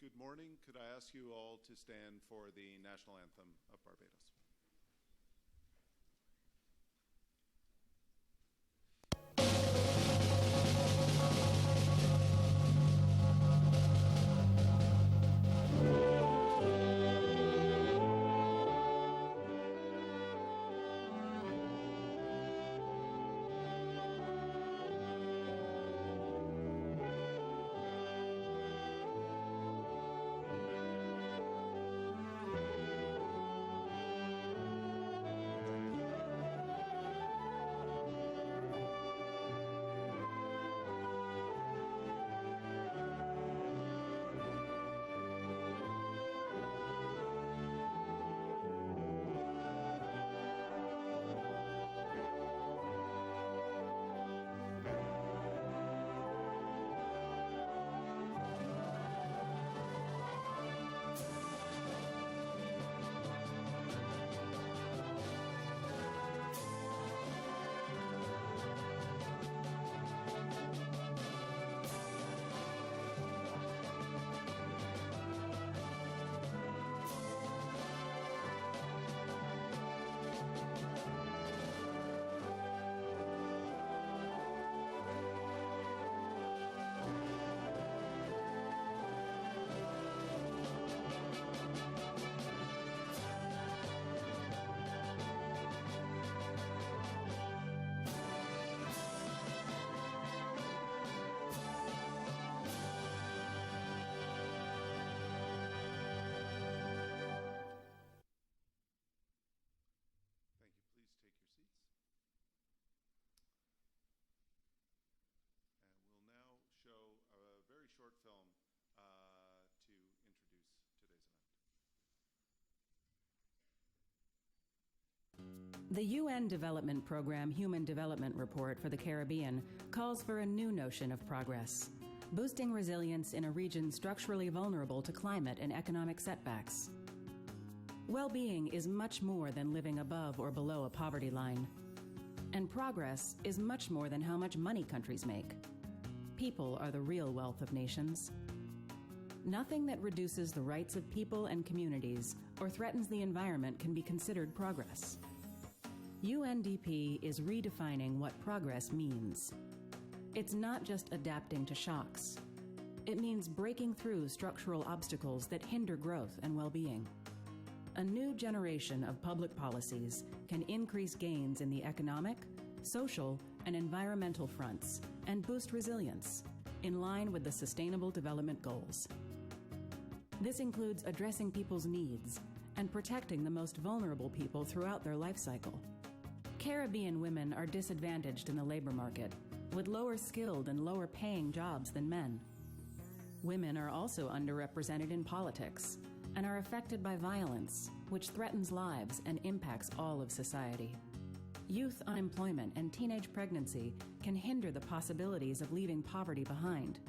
Good morning. Could I ask you all to stand for the national anthem of Barbados? Short film to introduce today's event. The UN Development Program Human Development Report for the Caribbean calls for a new notion of progress, boosting resilience in a region structurally vulnerable to climate and economic setbacks. Well-being is much more than living above or below a poverty line. And progress is much more than how much money countries make. People are the real wealth of nations. Nothing that reduces the rights of people and communities or threatens the environment can be considered progress. UNDP is redefining what progress means. It's not just adapting to shocks. It means breaking through structural obstacles that hinder growth and well-being. A new generation of public policies can increase gains in the economic, social, and environmental fronts and boost resilience in line with the Sustainable Development Goals. This includes addressing people's needs and protecting the most vulnerable people throughout their life cycle. Caribbean women are disadvantaged in the labor market, with lower skilled and lower paying jobs than men. Women are also underrepresented in politics and are affected by violence, which threatens lives and impacts all of society. Youth unemployment and teenage pregnancy can hinder the possibilities of leaving poverty behind.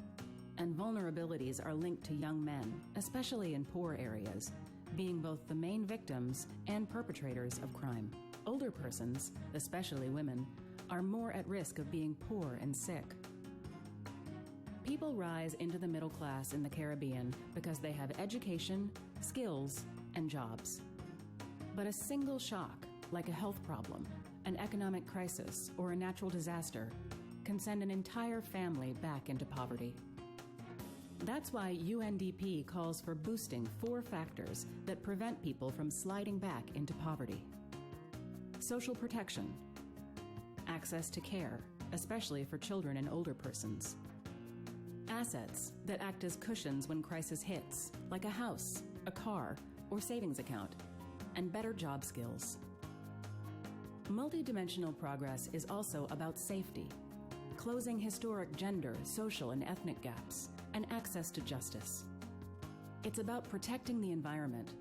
And vulnerabilities are linked to young men, especially in poor areas, being both the main victims and perpetrators of crime. Older persons, especially women, are more at risk of being poor and sick. People rise into the middle class in the Caribbean because they have education, skills, and jobs. But a single shock, like a health problem, an economic crisis, or a natural disaster, can send an entire family back into poverty. That's why UNDP calls for boosting 4 factors that prevent people from sliding back into poverty. Social protection, access to care, especially for children and older persons. Assets that act as cushions when crisis hits, like a house, a car, or savings account, and better job skills. Multidimensional progress is also about safety, closing historic gender, social, and ethnic gaps, and access to justice. It's about protecting the environment,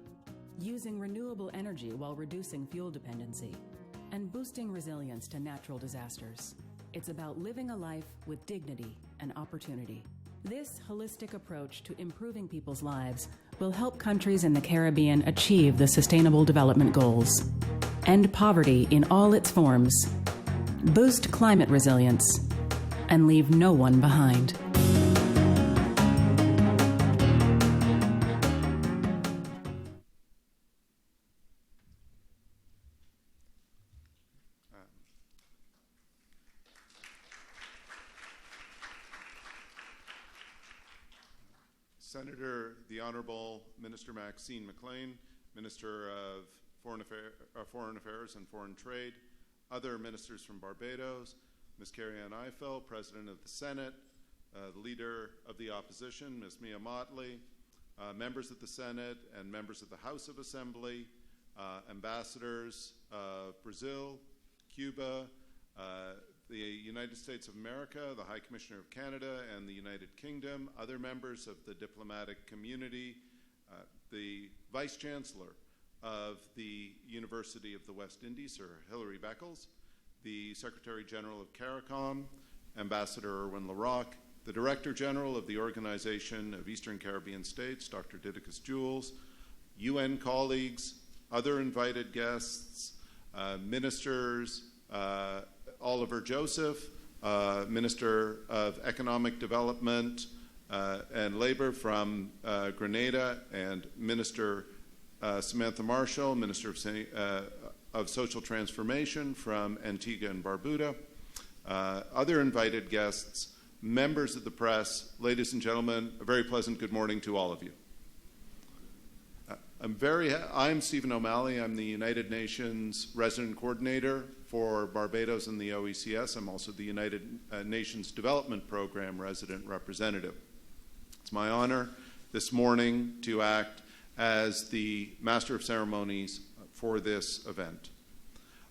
using renewable energy while reducing fuel dependency, and boosting resilience to natural disasters. It's about living a life with dignity and opportunity. This holistic approach to improving people's lives will help countries in the Caribbean achieve the Sustainable Development Goals, end poverty in all its forms, boost climate resilience, and leave no one behind. Senator, the Honorable Minister Maxine McLean, Minister of Foreign Affairs and Foreign Trade, other ministers from Barbados, Ms. Carrie-Ann Eiffel, President of the Senate, the Leader of the Opposition, Ms. Mia Motley, members of the Senate and members of the House of Assembly, ambassadors of Brazil, Cuba, the United States of America, the High Commissioner of Canada and the United Kingdom, other members of the diplomatic community, the Vice Chancellor of the University of the West Indies, Sir Hilary Beckles, the Secretary General of CARICOM, Ambassador Erwin LaRocque, the Director General of the Organization of Eastern Caribbean States, Dr. Didacus Jules, UN colleagues, other invited guests, ministers, Oliver Joseph, Minister of Economic Development and Labor from Grenada, and Minister Samantha Marshall, Minister of Social Transformation from Antigua and Barbuda, other invited guests, members of the press, ladies and gentlemen, a very pleasant good morning to all of you. I'm Stephen O'Malley. I'm the United Nations Resident Coordinator for Barbados and the OECS. I'm also the United Nations Development Program Resident Representative. It's my honor this morning to act as the Master of Ceremonies for this event.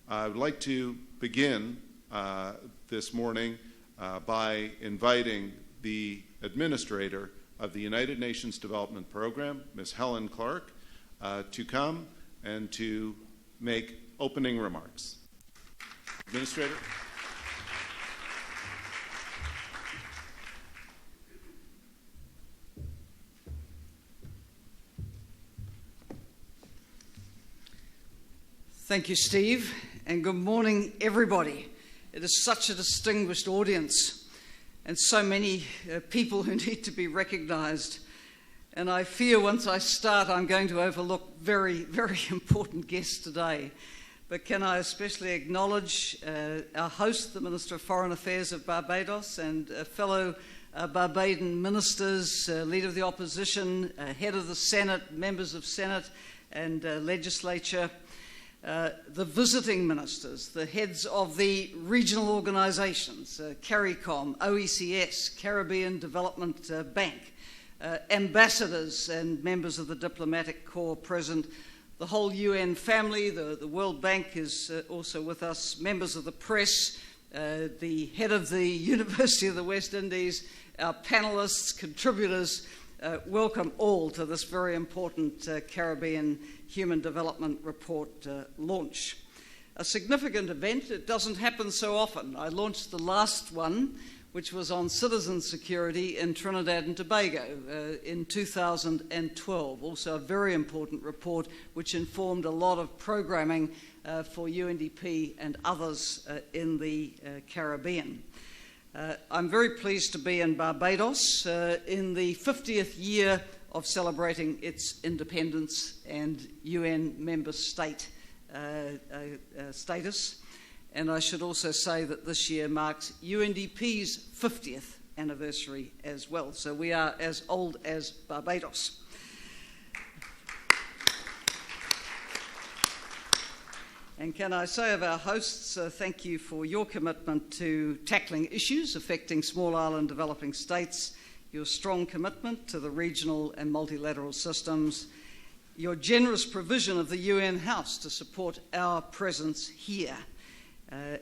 I would like to begin this morning by inviting the Administrator of the United Nations Development Program, Ms. Helen Clark, to come and to make opening remarks. Administrator. Thank you, Steve, and good morning, everybody. It is such a distinguished audience and so many people who need to be recognized. And I fear once I start, I'm going to overlook very, very important guests today. But can I especially acknowledge our host, the Minister of Foreign Affairs of Barbados, and fellow Barbadian ministers, Leader of the Opposition, Head of the Senate, members of Senate and Legislature, the visiting ministers, the heads of the regional organisations, CARICOM, OECS, Caribbean Development Bank, ambassadors and members of the diplomatic corps present, the whole UN family, the World Bank is also with us, members of the press, the head of the University of the West Indies, our panellists, contributors, welcome all to this very important Caribbean Human Development Report launch. A significant event. It doesn't happen so often. I launched the last one, which was on citizen security in Trinidad and Tobago in 2012. Also a very important report which informed a lot of programming for UNDP and others in the Caribbean. I'm very pleased to be in Barbados in the 50th year of celebrating its independence and UN member state status. And I should also say that this year marks UNDP's 50th anniversary as well. So we are as old as Barbados. And can I say of our hosts, thank you for your commitment to tackling issues affecting small island developing states, your strong commitment to the regional and multilateral systems, your generous provision of the UN House to support our presence here.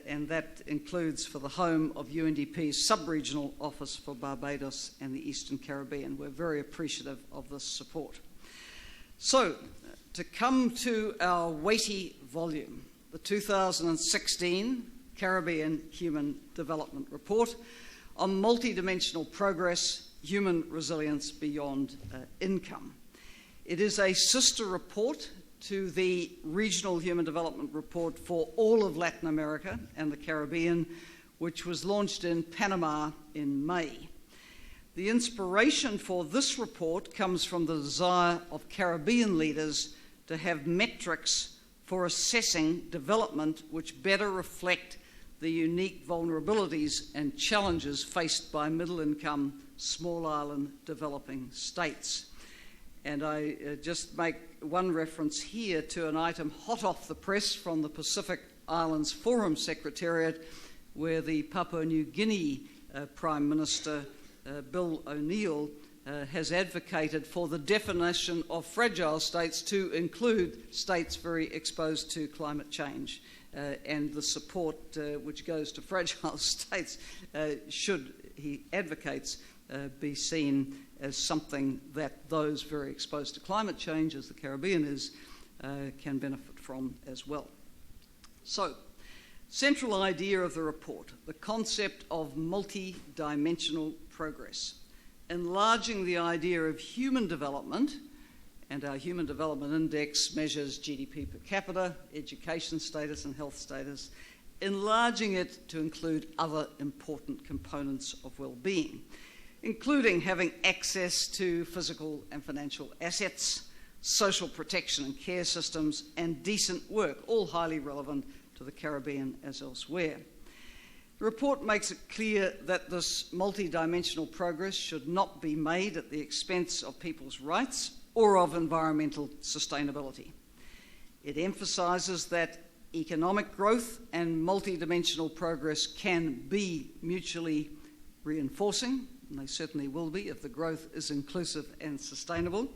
And that includes for the home of UNDP's sub-regional office for Barbados and the Eastern Caribbean. We're very appreciative of this support. So, to come to our weighty volume, the 2016 Caribbean Human Development Report on multidimensional progress, human resilience beyond income. It is a sister report to the Regional Human Development Report for all of Latin America and the Caribbean, which was launched in Panama in May. The inspiration for this report comes from the desire of Caribbean leaders to have metrics for assessing development which better reflect the unique vulnerabilities and challenges faced by middle-income, small island developing states. And I just make one reference here to an item hot off the press from the Pacific Islands Forum Secretariat, where the Papua New Guinea Prime Minister, Bill O'Neill, has advocated for the definition of fragile states to include states very exposed to climate change. And the support which goes to fragile states should, he advocates, be seen as something that those very exposed to climate change, as the Caribbean is, can benefit from as well. So, central idea of the report, the concept of multi-dimensional progress, enlarging the idea of human development, and our Human Development Index measures GDP per capita, education status and health status, enlarging it to include other important components of well-being, including having access to physical and financial assets, social protection and care systems, and decent work, all highly relevant to the Caribbean as elsewhere. The report makes it clear that this multi-dimensional progress should not be made at the expense of people's rights or of environmental sustainability. It emphasises that economic growth and multi-dimensional progress can be mutually reinforcing, and they certainly will be if the growth is inclusive and sustainable.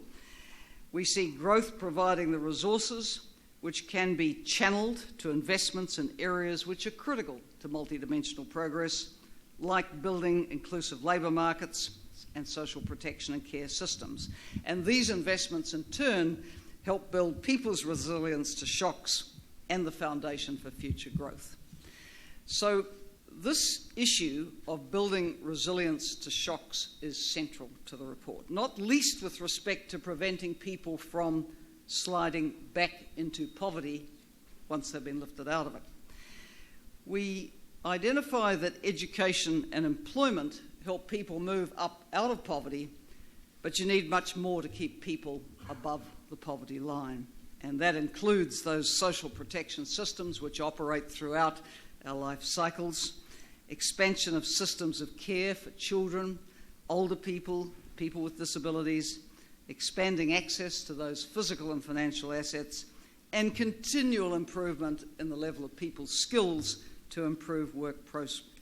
We see growth providing the resources which can be channeled to investments in areas which are critical to multidimensional progress, like building inclusive labour markets and social protection and care systems. And these investments in turn help build people's resilience to shocks and the foundation for future growth. So this issue of building resilience to shocks is central to the report, not least with respect to preventing people from sliding back into poverty once they've been lifted out of it. We identify that education and employment help people move up out of poverty, but you need much more to keep people above the poverty line. And that includes those social protection systems which operate throughout our life cycles, expansion of systems of care for children, older people, people with disabilities, expanding access to those physical and financial assets, and continual improvement in the level of people's skills to improve work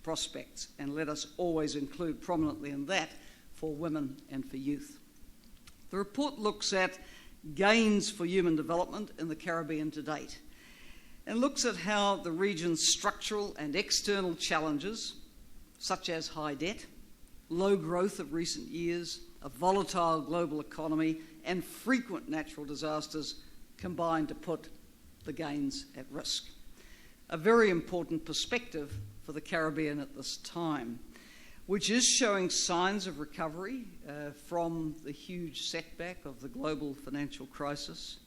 prospects. And let us always include prominently in that for women and for youth. The report looks at gains for human development in the Caribbean to date, and looks at how the region's structural and external challenges, such as high debt, low growth of recent years, a volatile global economy, and frequent natural disasters combine to put the gains at risk. A very important perspective for the Caribbean at this time, which is showing signs of recovery from the huge setback of the global financial crisis.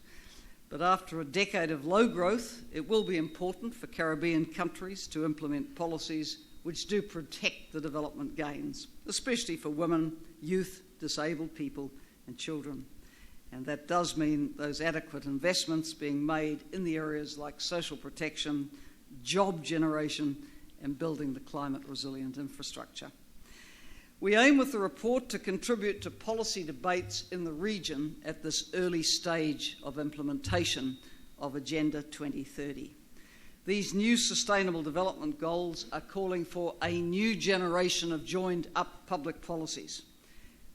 But after a decade of low growth, it will be important for Caribbean countries to implement policies which do protect the development gains, especially for women, youth, disabled people and children. And that does mean those adequate investments being made in the areas like social protection, job generation, and building the climate resilient infrastructure. We aim with the report to contribute to policy debates in the region at this early stage of implementation of Agenda 2030. These new Sustainable Development Goals are calling for a new generation of joined-up public policies,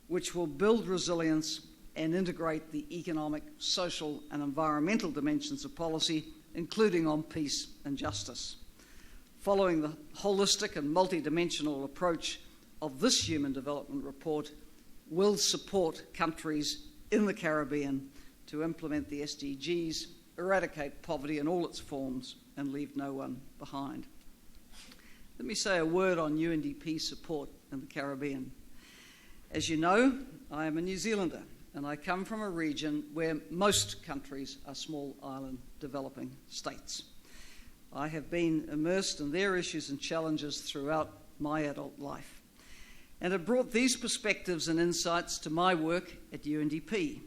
which will build resilience and integrate the economic, social and environmental dimensions of policy, including on peace and justice. Following the holistic and multidimensional approach of this Human Development Report will support countries in the Caribbean to implement the SDGs, eradicate poverty in all its forms, and leave no one behind. Let me say a word on UNDP support in the Caribbean. As you know, I am a New Zealander, and I come from a region where most countries are small island developing states. I have been immersed in their issues and challenges throughout my adult life, and have brought these perspectives and insights to my work at UNDP,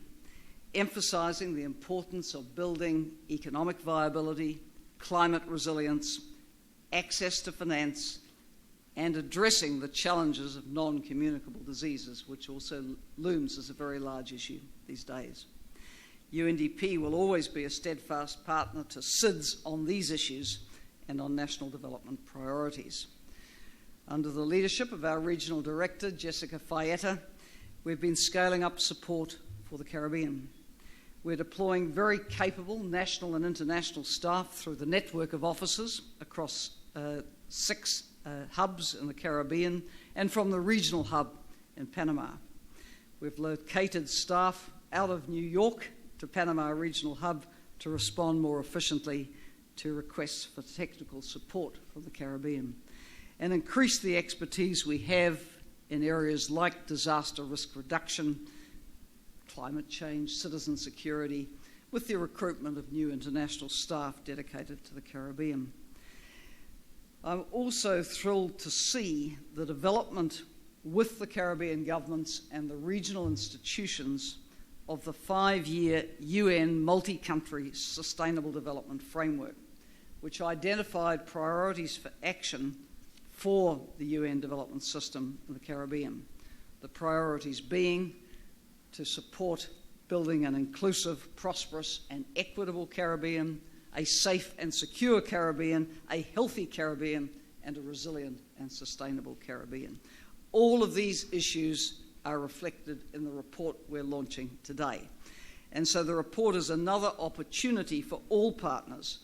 emphasising the importance of building economic viability, climate resilience, access to finance, and addressing the challenges of non-communicable diseases, which also looms as a very large issue these days. UNDP will always be a steadfast partner to SIDS on these issues and on national development priorities. Under the leadership of our Regional Director, Jessica Fayetta, we've been scaling up support for the Caribbean. We're deploying very capable national and international staff through the network of offices across 6 hubs in the Caribbean and from the regional hub in Panama. We've located staff out of New York to Panama Regional Hub to respond more efficiently to requests for technical support from the Caribbean, and increase the expertise we have in areas like disaster risk reduction, climate change, citizen security, with the recruitment of new international staff dedicated to the Caribbean. I'm also thrilled to see the development with the Caribbean governments and the regional institutions of the 5-year UN multi-country sustainable development framework, which identified priorities for action for the UN development system in the Caribbean. The priorities being to support building an inclusive, prosperous and equitable Caribbean, a safe and secure Caribbean, a healthy Caribbean, and a resilient and sustainable Caribbean. All of these issues are reflected in the report we're launching today. And so the report is another opportunity for all partners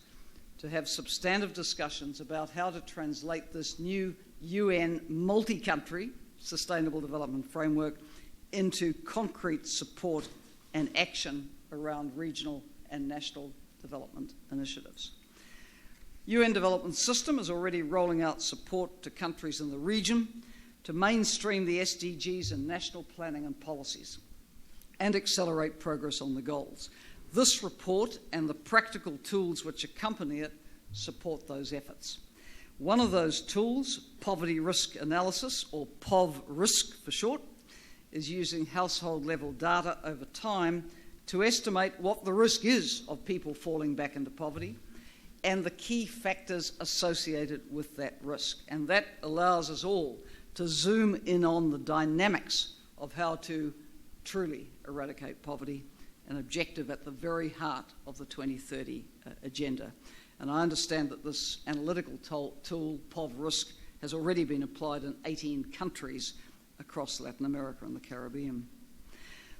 to have substantive discussions about how to translate this new UN multi-country sustainable development framework into concrete support and action around regional and national development initiatives. UN Development System is already rolling out support to countries in the region to mainstream the SDGs in national planning and policies and accelerate progress on the goals. This report and the practical tools which accompany it support those efforts. One of those tools, Poverty Risk Analysis, or POV-RISK for short, is using household level data over time to estimate what the risk is of people falling back into poverty and the key factors associated with that risk. And that allows us all to zoom in on the dynamics of how to truly eradicate poverty, an objective at the very heart of the 2030 agenda. And I understand that this analytical tool, POV-RISK, has already been applied in 18 countries across Latin America and the Caribbean.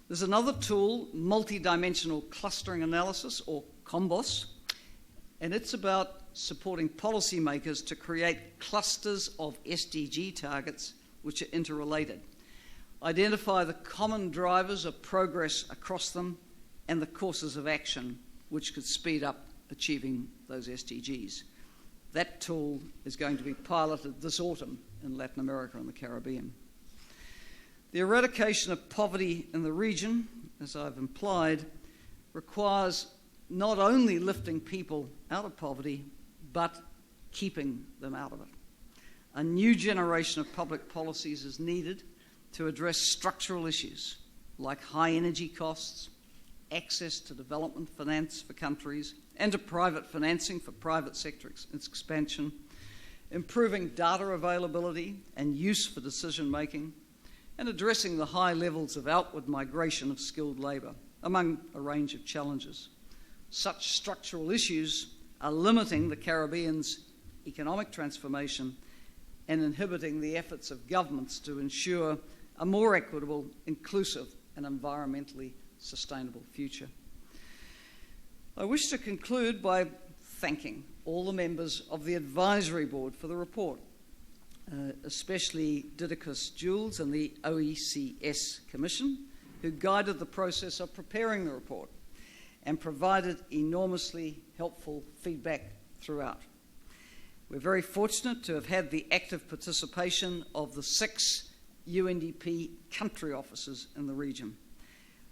There's another tool, multidimensional clustering analysis, or COMBOS, and it's about supporting policymakers to create clusters of SDG targets which are interrelated, identify the common drivers of progress across them, and the courses of action which could speed up achieving those SDGs. That tool is going to be piloted this autumn in Latin America and the Caribbean. The eradication of poverty in the region, as I've implied, requires not only lifting people out of poverty, but keeping them out of it. A new generation of public policies is needed to address structural issues like high energy costs, access to development finance for countries, and to private financing for private sector expansion, improving data availability and use for decision making, and addressing the high levels of outward migration of skilled labour, among a range of challenges. Such structural issues are limiting the Caribbean's economic transformation and inhibiting the efforts of governments to ensure a more equitable, inclusive, and environmentally sustainable future. I wish to conclude by thanking all the members of the Advisory Board for the report, especially Didacus Jules and the OECS Commission, who guided the process of preparing the report and provided enormously helpful feedback throughout. We're very fortunate to have had the active participation of the 6 UNDP country offices in the region,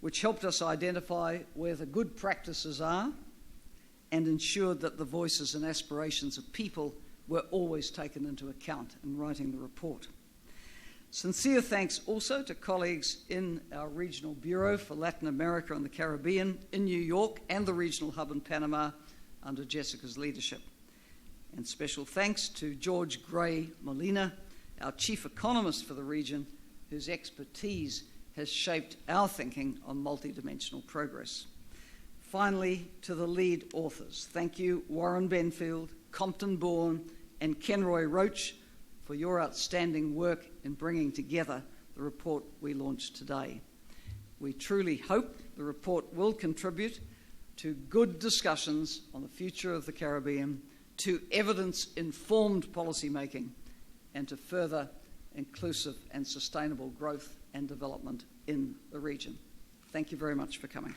which helped us identify where the good practices are and ensured that the voices and aspirations of people were always taken into account in writing the report. Sincere thanks also to colleagues in our Regional Bureau for Latin America and the Caribbean in New York and the Regional Hub in Panama under Jessica's leadership. And special thanks to George Gray Molina, our chief economist for the region, whose expertise has shaped our thinking on multidimensional progress. Finally, to the lead authors, thank you, Warren Benfield, Compton Bourne, and Kenroy Roach, for your outstanding work in bringing together the report we launched today. We truly hope the report will contribute to good discussions on the future of the Caribbean, to evidence-informed policymaking, and to further inclusive and sustainable growth and development in the region. Thank you very much for coming.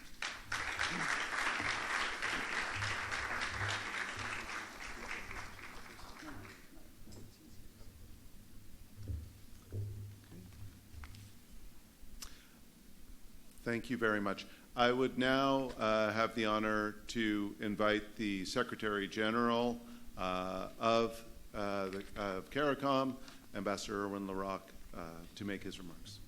Thank you very much. I would now have the honor to invite the Secretary General of CARICOM, Ambassador Erwin LaRocque, to make his remarks.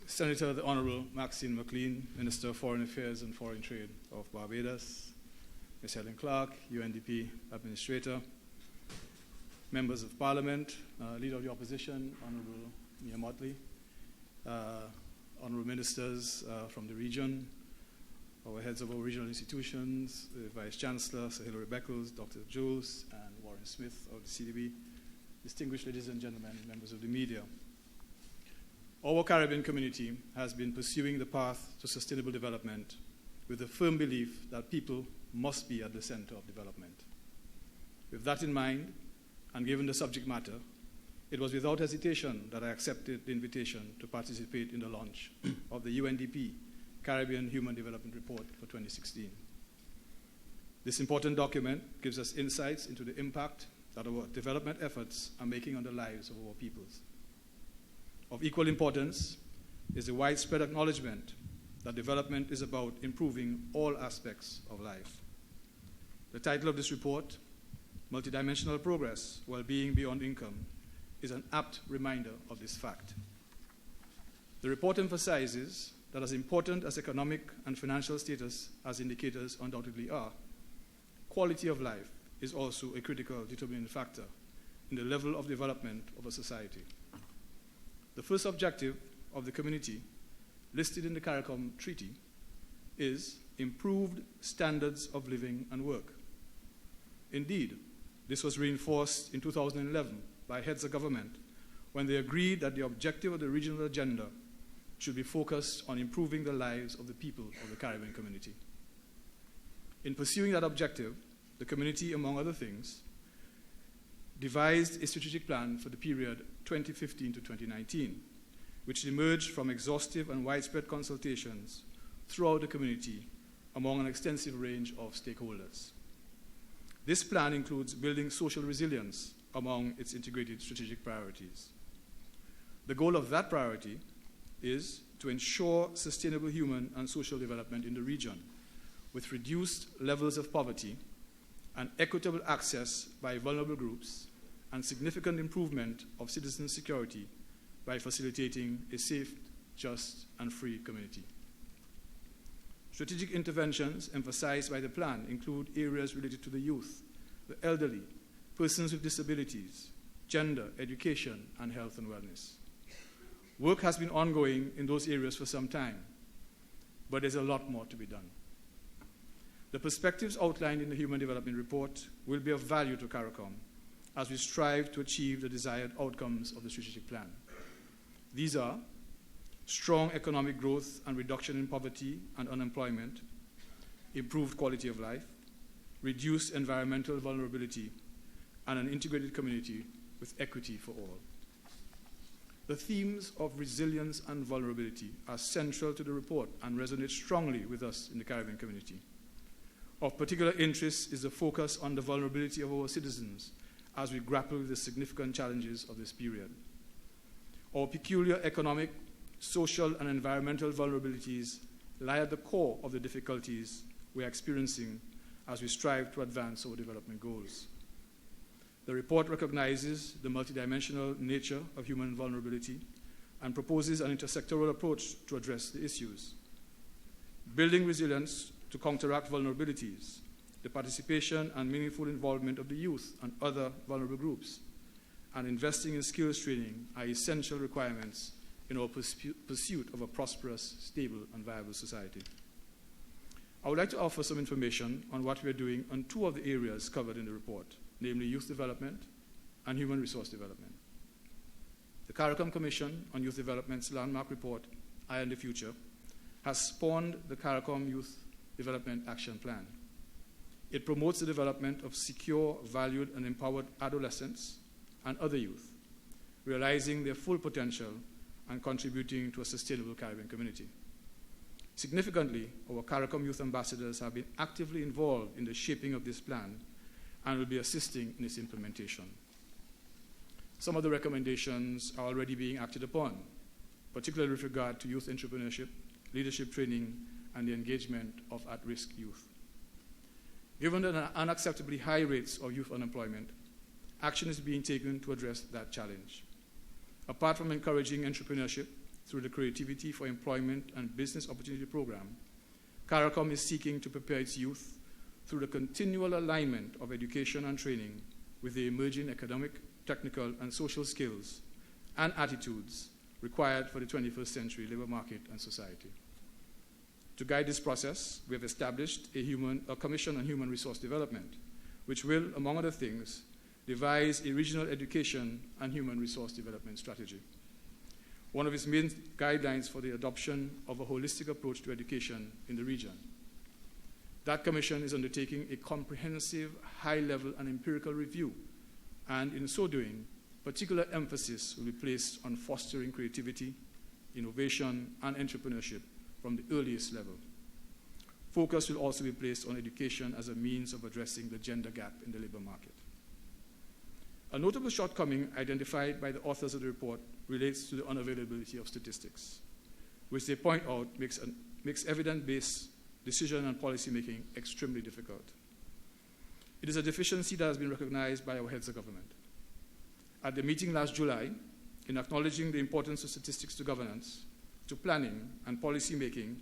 Senator the Honourable Maxine McLean, Minister of Foreign Affairs and Foreign Trade of Barbados, Ms. Helen Clark, UNDP Administrator, Members of Parliament, Leader of the Opposition, Honourable Mia Motley, Honourable Ministers from the region, our heads of our regional institutions, the Vice Chancellor, Sir Hilary Beckles, Dr. Jules, and Warren Smith of the CDB, distinguished ladies and gentlemen, members of the media. Our Caribbean community has been pursuing the path to sustainable development with the firm belief that people must be at the center of development. With that in mind, and given the subject matter, it was without hesitation that I accepted the invitation to participate in the launch of the UNDP Caribbean Human Development Report for 2016. This important document gives us insights into the impact that our development efforts are making on the lives of our peoples. Of equal importance is the widespread acknowledgement that development is about improving all aspects of life. The title of this report, Multidimensional Progress, Well-Being Beyond Income, is an apt reminder of this fact. The report emphasizes that as important as economic and financial status as indicators undoubtedly are, quality of life is also a critical determining factor in the level of development of a society. The first objective of the community, listed in the CARICOM Treaty, is improved standards of living and work. Indeed, this was reinforced in 2011 by heads of government when they agreed that the objective of the regional agenda should be focused on improving the lives of the people of the Caribbean community. In pursuing that objective, the community, among other things, devised a strategic plan for the period 2015 to 2019, which emerged from exhaustive and widespread consultations throughout the community among an extensive range of stakeholders. This plan includes building social resilience among its integrated strategic priorities. The goal of that priority is to ensure sustainable human and social development in the region with reduced levels of poverty and equitable access by vulnerable groups and significant improvement of citizen security by facilitating a safe, just, and free community. Strategic interventions emphasized by the plan include areas related to the youth, the elderly, persons with disabilities, gender, education, and health and wellness. Work has been ongoing in those areas for some time, but there's a lot more to be done. The perspectives outlined in the Human Development Report will be of value to CARICOM as we strive to achieve the desired outcomes of the strategic plan. These are strong economic growth and reduction in poverty and unemployment, improved quality of life, reduced environmental vulnerability, and an integrated community with equity for all. The themes of resilience and vulnerability are central to the report and resonate strongly with us in the Caribbean community. Of particular interest is the focus on the vulnerability of our citizens as we grapple with the significant challenges of this period. Our peculiar economic, social, and environmental vulnerabilities lie at the core of the difficulties we are experiencing as we strive to advance our development goals. The report recognizes the multidimensional nature of human vulnerability and proposes an intersectoral approach to address the issues. Building resilience to counteract vulnerabilities, the participation and meaningful involvement of the youth and other vulnerable groups, and investing in skills training are essential requirements in our pursuit of a prosperous, stable, and viable society. I would like to offer some information on what we are doing on two of the areas covered in the report, namely youth development and human resource development. The CARICOM Commission on Youth Development's landmark report, I and the Future, has spawned the CARICOM Youth Development Action Plan. It promotes the development of secure, valued, and empowered adolescents and other youth, realizing their full potential and contributing to a sustainable Caribbean community. Significantly, our CARICOM youth ambassadors have been actively involved in the shaping of this plan and will be assisting in its implementation. Some of the recommendations are already being acted upon, particularly with regard to youth entrepreneurship, leadership training, and the engagement of at-risk youth. Given the unacceptably high rates of youth unemployment, action is being taken to address that challenge. Apart from encouraging entrepreneurship through the Creativity for Employment and Business Opportunity Program, CARICOM is seeking to prepare its youth through the continual alignment of education and training with the emerging economic, technical, and social skills and attitudes required for the 21st century labor market and society. To guide this process, we have established a Commission on Human Resource Development, which will, among other things, devise a regional education and human resource development strategy. One of its main guidelines for the adoption of a holistic approach to education in the region. That commission is undertaking a comprehensive, high-level, and empirical review, and in so doing, particular emphasis will be placed on fostering creativity, innovation, and entrepreneurship from the earliest level. Focus will also be placed on education as a means of addressing the gender gap in the labor market. A notable shortcoming identified by the authors of the report relates to the unavailability of statistics, which they point out makes evidence-based decision and policy-making extremely difficult. It is a deficiency that has been recognized by our heads of government. At the meeting last July, in acknowledging the importance of statistics to governance, to planning and policy-making,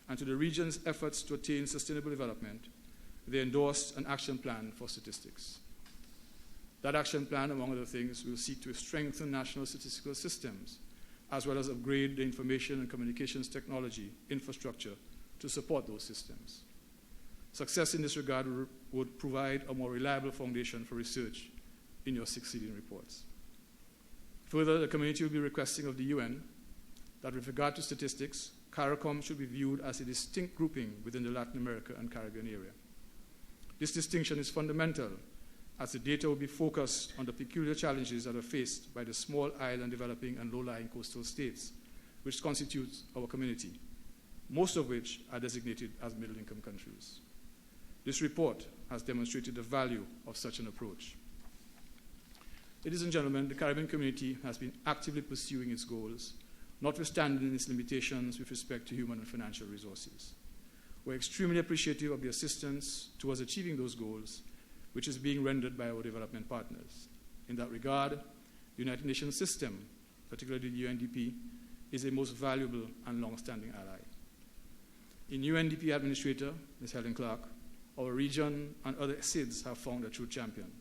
and to the region's efforts to attain sustainable development, they endorsed an action plan for statistics. That action plan, among other things, will seek to strengthen national statistical systems, as well as upgrade the information and communications technology infrastructure to support those systems. Success in this regard would provide a more reliable foundation for research in your succeeding reports. Further, the community will be requesting of the UN that with regard to statistics, CARICOM should be viewed as a distinct grouping within the Latin America and Caribbean area. This distinction is fundamental, as the data will be focused on the peculiar challenges that are faced by the small island developing and low-lying coastal states, which constitutes our community, most of which are designated as middle-income countries. This report has demonstrated the value of such an approach. Ladies and gentlemen, the Caribbean community has been actively pursuing its goals, notwithstanding its limitations with respect to human and financial resources. We're extremely appreciative of the assistance towards achieving those goals, which is being rendered by our development partners. In that regard, the United Nations system, particularly the UNDP, is a most valuable and long-standing ally. In UNDP Administrator, Ms. Helen Clark, our region and other SIDS have found a true champion.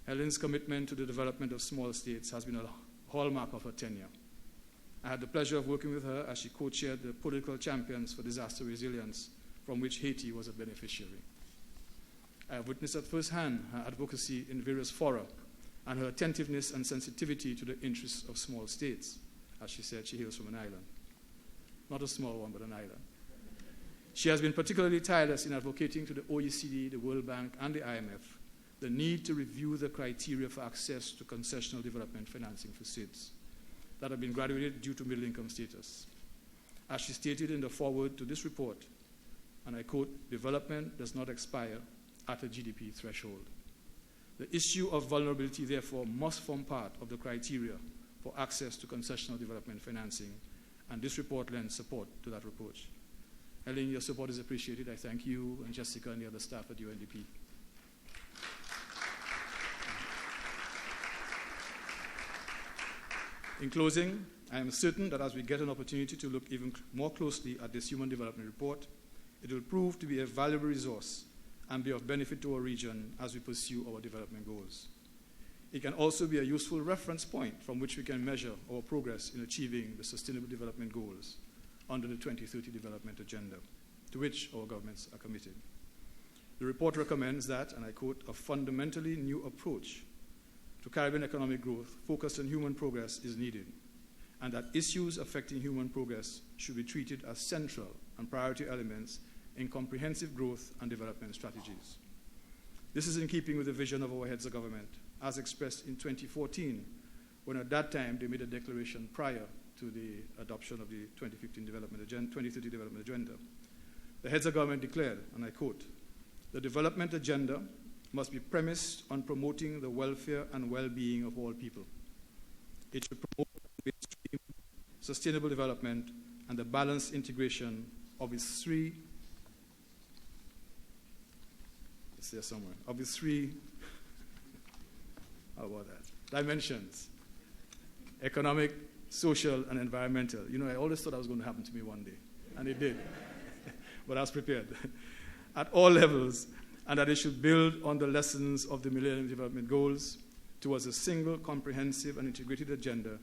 Helen's commitment to the development of small states has been a hallmark of her tenure. I had the pleasure of working with her as she co-chaired the Political Champions for Disaster Resilience, from which Haiti was a beneficiary. I have witnessed at first hand her advocacy in various fora and her attentiveness and sensitivity to the interests of small states. As she said, she hails from an island. Not a small one, but an island. She has been particularly tireless in advocating to the OECD, the World Bank, and the IMF the need to review the criteria for access to concessional development financing for SIDS that have been graduated due to middle-income status. As she stated in the foreword to this report, and I quote, "Development does not expire at a GDP threshold." The issue of vulnerability, therefore, must form part of the criteria for access to concessional development financing, and this report lends support to that approach. Helen, your support is appreciated. I thank you and Jessica and the other staff at UNDP. In closing, I am certain that as we get an opportunity to look even more closely at this Human Development Report, it will prove to be a valuable resource and be of benefit to our region as we pursue our development goals. It can also be a useful reference point from which we can measure our progress in achieving the Sustainable Development Goals under the 2030 Development Agenda, to which our governments are committed. The report recommends that, and I quote, a fundamentally new approach to Caribbean economic growth focused on human progress is needed, and that issues affecting human progress should be treated as central and priority elements in comprehensive growth and development strategies. This is in keeping with the vision of our heads of government, as expressed in 2014, when at that time they made a declaration prior to the adoption of the 2030 Development Agenda. The heads of government declared, and I quote, "The development agenda must be premised on promoting the welfare and well-being of all people. It should promote mainstream sustainable development and the balanced integration of its three, it's there somewhere, of its three, how about that, dimensions, economic, social, and environmental." You know, I always thought that was going to happen to me one day, and it did, but I was prepared, "at all levels, and that it should build on the lessons of the Millennium Development Goals towards a single, comprehensive, and integrated agenda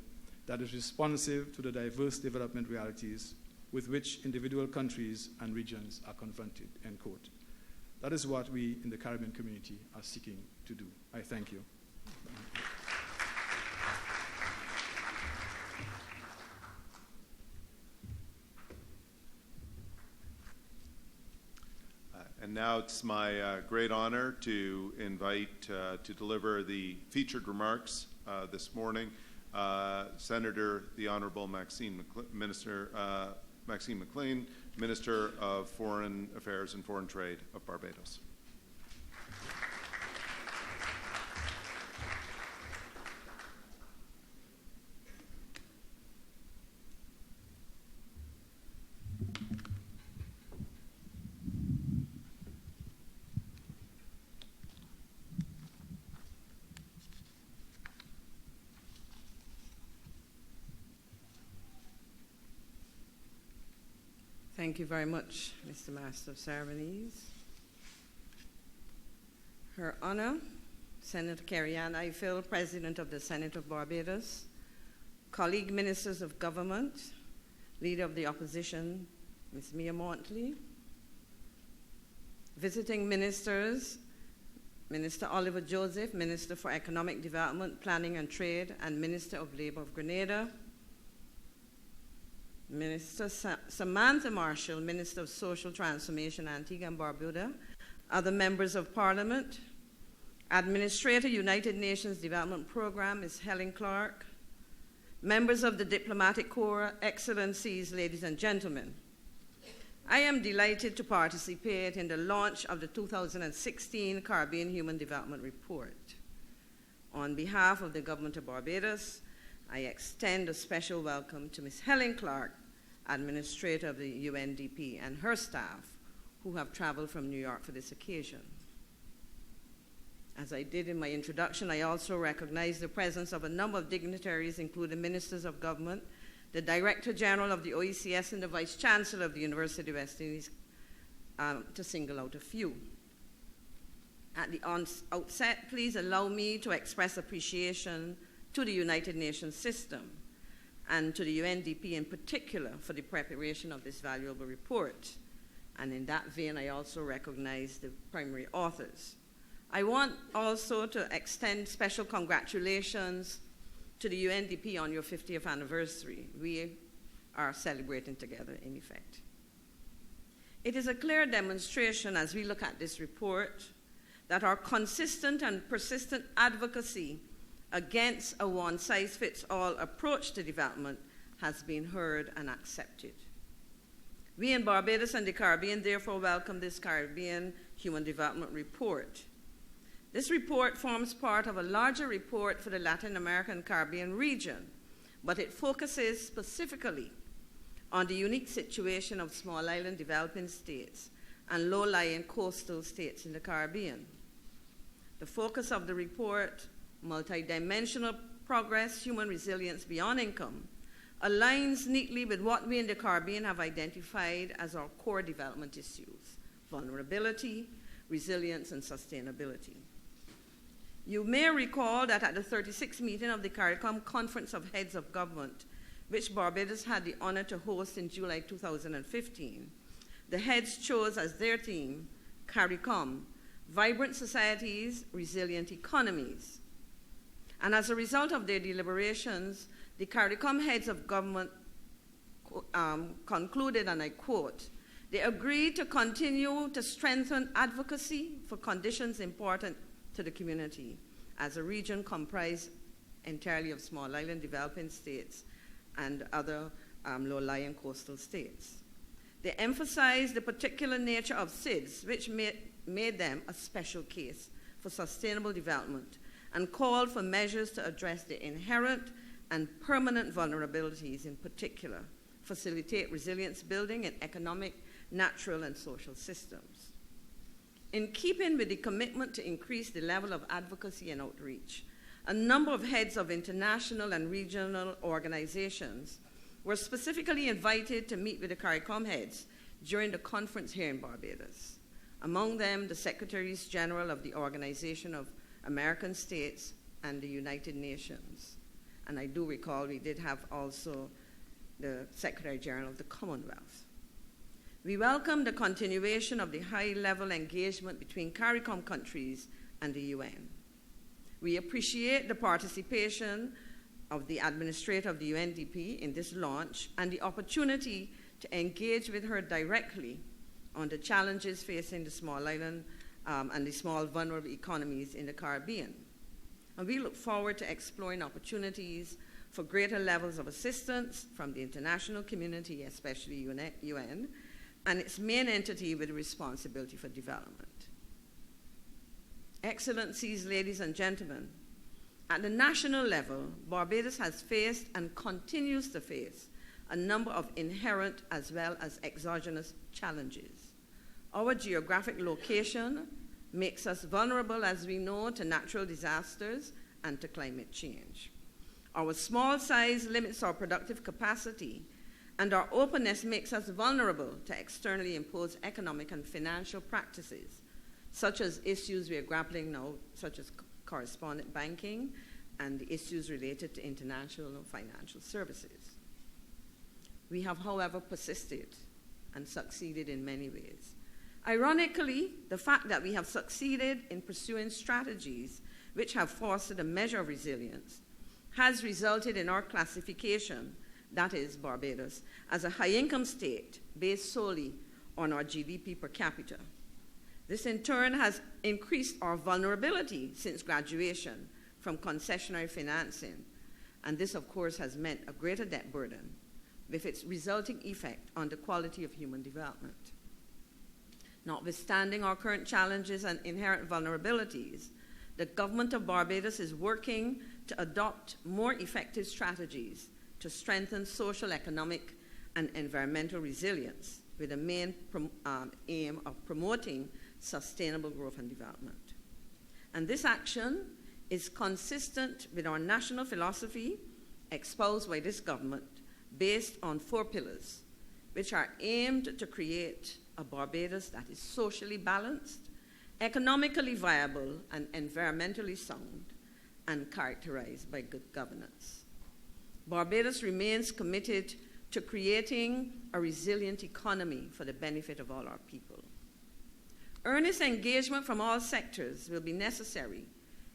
that is responsive to the diverse development realities with which individual countries and regions are confronted," end quote. That is what we in the Caribbean community are seeking to do. I thank you. And now it's my great honor to invite to deliver the featured remarks this morning, Senator the Honorable Maxine McLean, Minister of Foreign Affairs and Foreign Trade of Barbados. Thank you very much, Mr. Master of Ceremonies. Her Honor, Senator Carrie-Ann Ifill, President of the Senate of Barbados, colleague ministers of government, Leader of the Opposition, Ms. Mia Montley, visiting ministers, Minister Oliver Joseph, Minister for Economic Development, Planning and Trade, and Minister of Labor of Grenada, Minister Samantha Marshall, Minister of Social Transformation, Antigua and Barbuda, other members of Parliament, Administrator, United Nations Development Program, Ms. Helen Clark, members of the Diplomatic Corps, Excellencies, ladies and gentlemen. I am delighted to participate in the launch of the 2016 Caribbean Human Development Report. On behalf of the Government of Barbados, I extend a special welcome to Ms. Helen Clark, Administrator of the UNDP, and her staff, who have traveled from New York for this occasion. As I did in my introduction, I also recognize the presence of a number of dignitaries, including ministers of government, the Director General of the OECS, and the Vice Chancellor of the University of West Indies, to single out a few. At the outset, please allow me to express appreciation to the United Nations system and to the UNDP in particular for the preparation of this valuable report. And in that vein, I also recognize the primary authors. I want also to extend special congratulations to the UNDP on your 50th anniversary. We are celebrating together, in effect. It is a clear demonstration as we look at this report that our consistent and persistent advocacy against a one-size-fits-all approach to development has been heard and accepted. We in Barbados and the Caribbean therefore welcome this Caribbean Human Development Report. This report forms part of a larger report for the Latin American Caribbean region, but it focuses specifically on the unique situation of small island developing states and low-lying coastal states in the Caribbean. The focus of the report, multidimensional progress, human resilience beyond income, aligns neatly with what we in the Caribbean have identified as our core development issues: vulnerability, resilience, and sustainability. You may recall that at the 36th meeting of the CARICOM Conference of Heads of Government, which Barbados had the honor to host in July 2015, the heads chose as their theme, CARICOM, Vibrant Societies, Resilient Economies. And as a result of their deliberations, the CARICOM heads of government concluded, and I quote, they agreed to continue to strengthen advocacy for conditions important to the community as a region comprised entirely of small island developing states and other low-lying coastal states. They emphasized the particular nature of SIDS, which made them a special case for sustainable development, and called for measures to address the inherent and permanent vulnerabilities, in particular, facilitate resilience building in economic, natural, and social systems. In keeping with the commitment to increase the level of advocacy and outreach, a number of heads of international and regional organizations were specifically invited to meet with the CARICOM heads during the conference here in Barbados. Among them, the Secretaries General of the Organization of American States and the United Nations. And I do recall we did have also the Secretary General of the Commonwealth. We welcome the continuation of the high-level engagement between CARICOM countries and the UN. We appreciate the participation of the administrator of the UNDP in this launch and the opportunity to engage with her directly on the challenges facing the small island and the small vulnerable economies in the Caribbean. And we look forward to exploring opportunities for greater levels of assistance from the international community, especially UN, and its main entity with responsibility for development. Excellencies, ladies and gentlemen, at the national level, Barbados has faced and continues to face a number of inherent as well as exogenous challenges. Our geographic location makes us vulnerable, as we know, to natural disasters and to climate change. Our small size limits our productive capacity, and our openness makes us vulnerable to externally imposed economic and financial practices, such as issues we are grappling now, such as correspondent banking and the issues related to international financial services. We have, however, persisted and succeeded in many ways. Ironically, the fact that we have succeeded in pursuing strategies which have fostered a measure of resilience has resulted in our classification, that is Barbados, as a high-income state based solely on our GDP per capita. This in turn has increased our vulnerability since graduation from concessionary financing, and this of course has meant a greater debt burden with its resulting effect on the quality of human development. Notwithstanding our current challenges and inherent vulnerabilities, the government of Barbados is working to adopt more effective strategies to strengthen social, economic, and environmental resilience with the main aim of promoting sustainable growth and development. And this action is consistent with our national philosophy espoused by this government based on 4 pillars, which are aimed to create a Barbados that is socially balanced, economically viable, and environmentally sound, and characterized by good governance. Barbados remains committed to creating a resilient economy for the benefit of all our people. Earnest engagement from all sectors will be necessary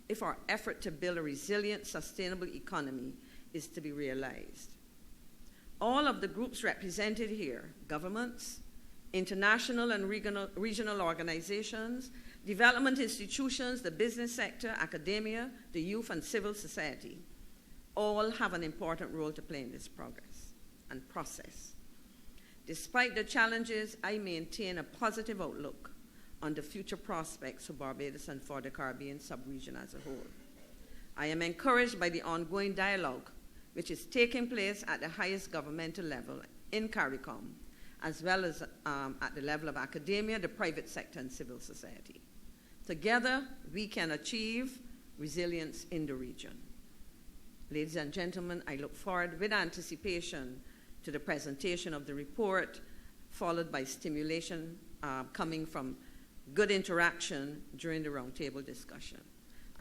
if our effort to build a resilient, sustainable economy is to be realized. All of the groups represented here, governments, international and regional organizations, development institutions, the business sector, academia, the youth, and civil society, all have an important role to play in this progress and process. Despite the challenges, I maintain a positive outlook on the future prospects for Barbados and for the Caribbean sub-region as a whole. I am encouraged by the ongoing dialogue which is taking place at the highest governmental level in CARICOM, as well as at the level of academia, the private sector, and civil society. Together, we can achieve resilience in the region. Ladies and gentlemen, I look forward with anticipation to the presentation of the report, followed by stimulation coming from good interaction during the roundtable discussion.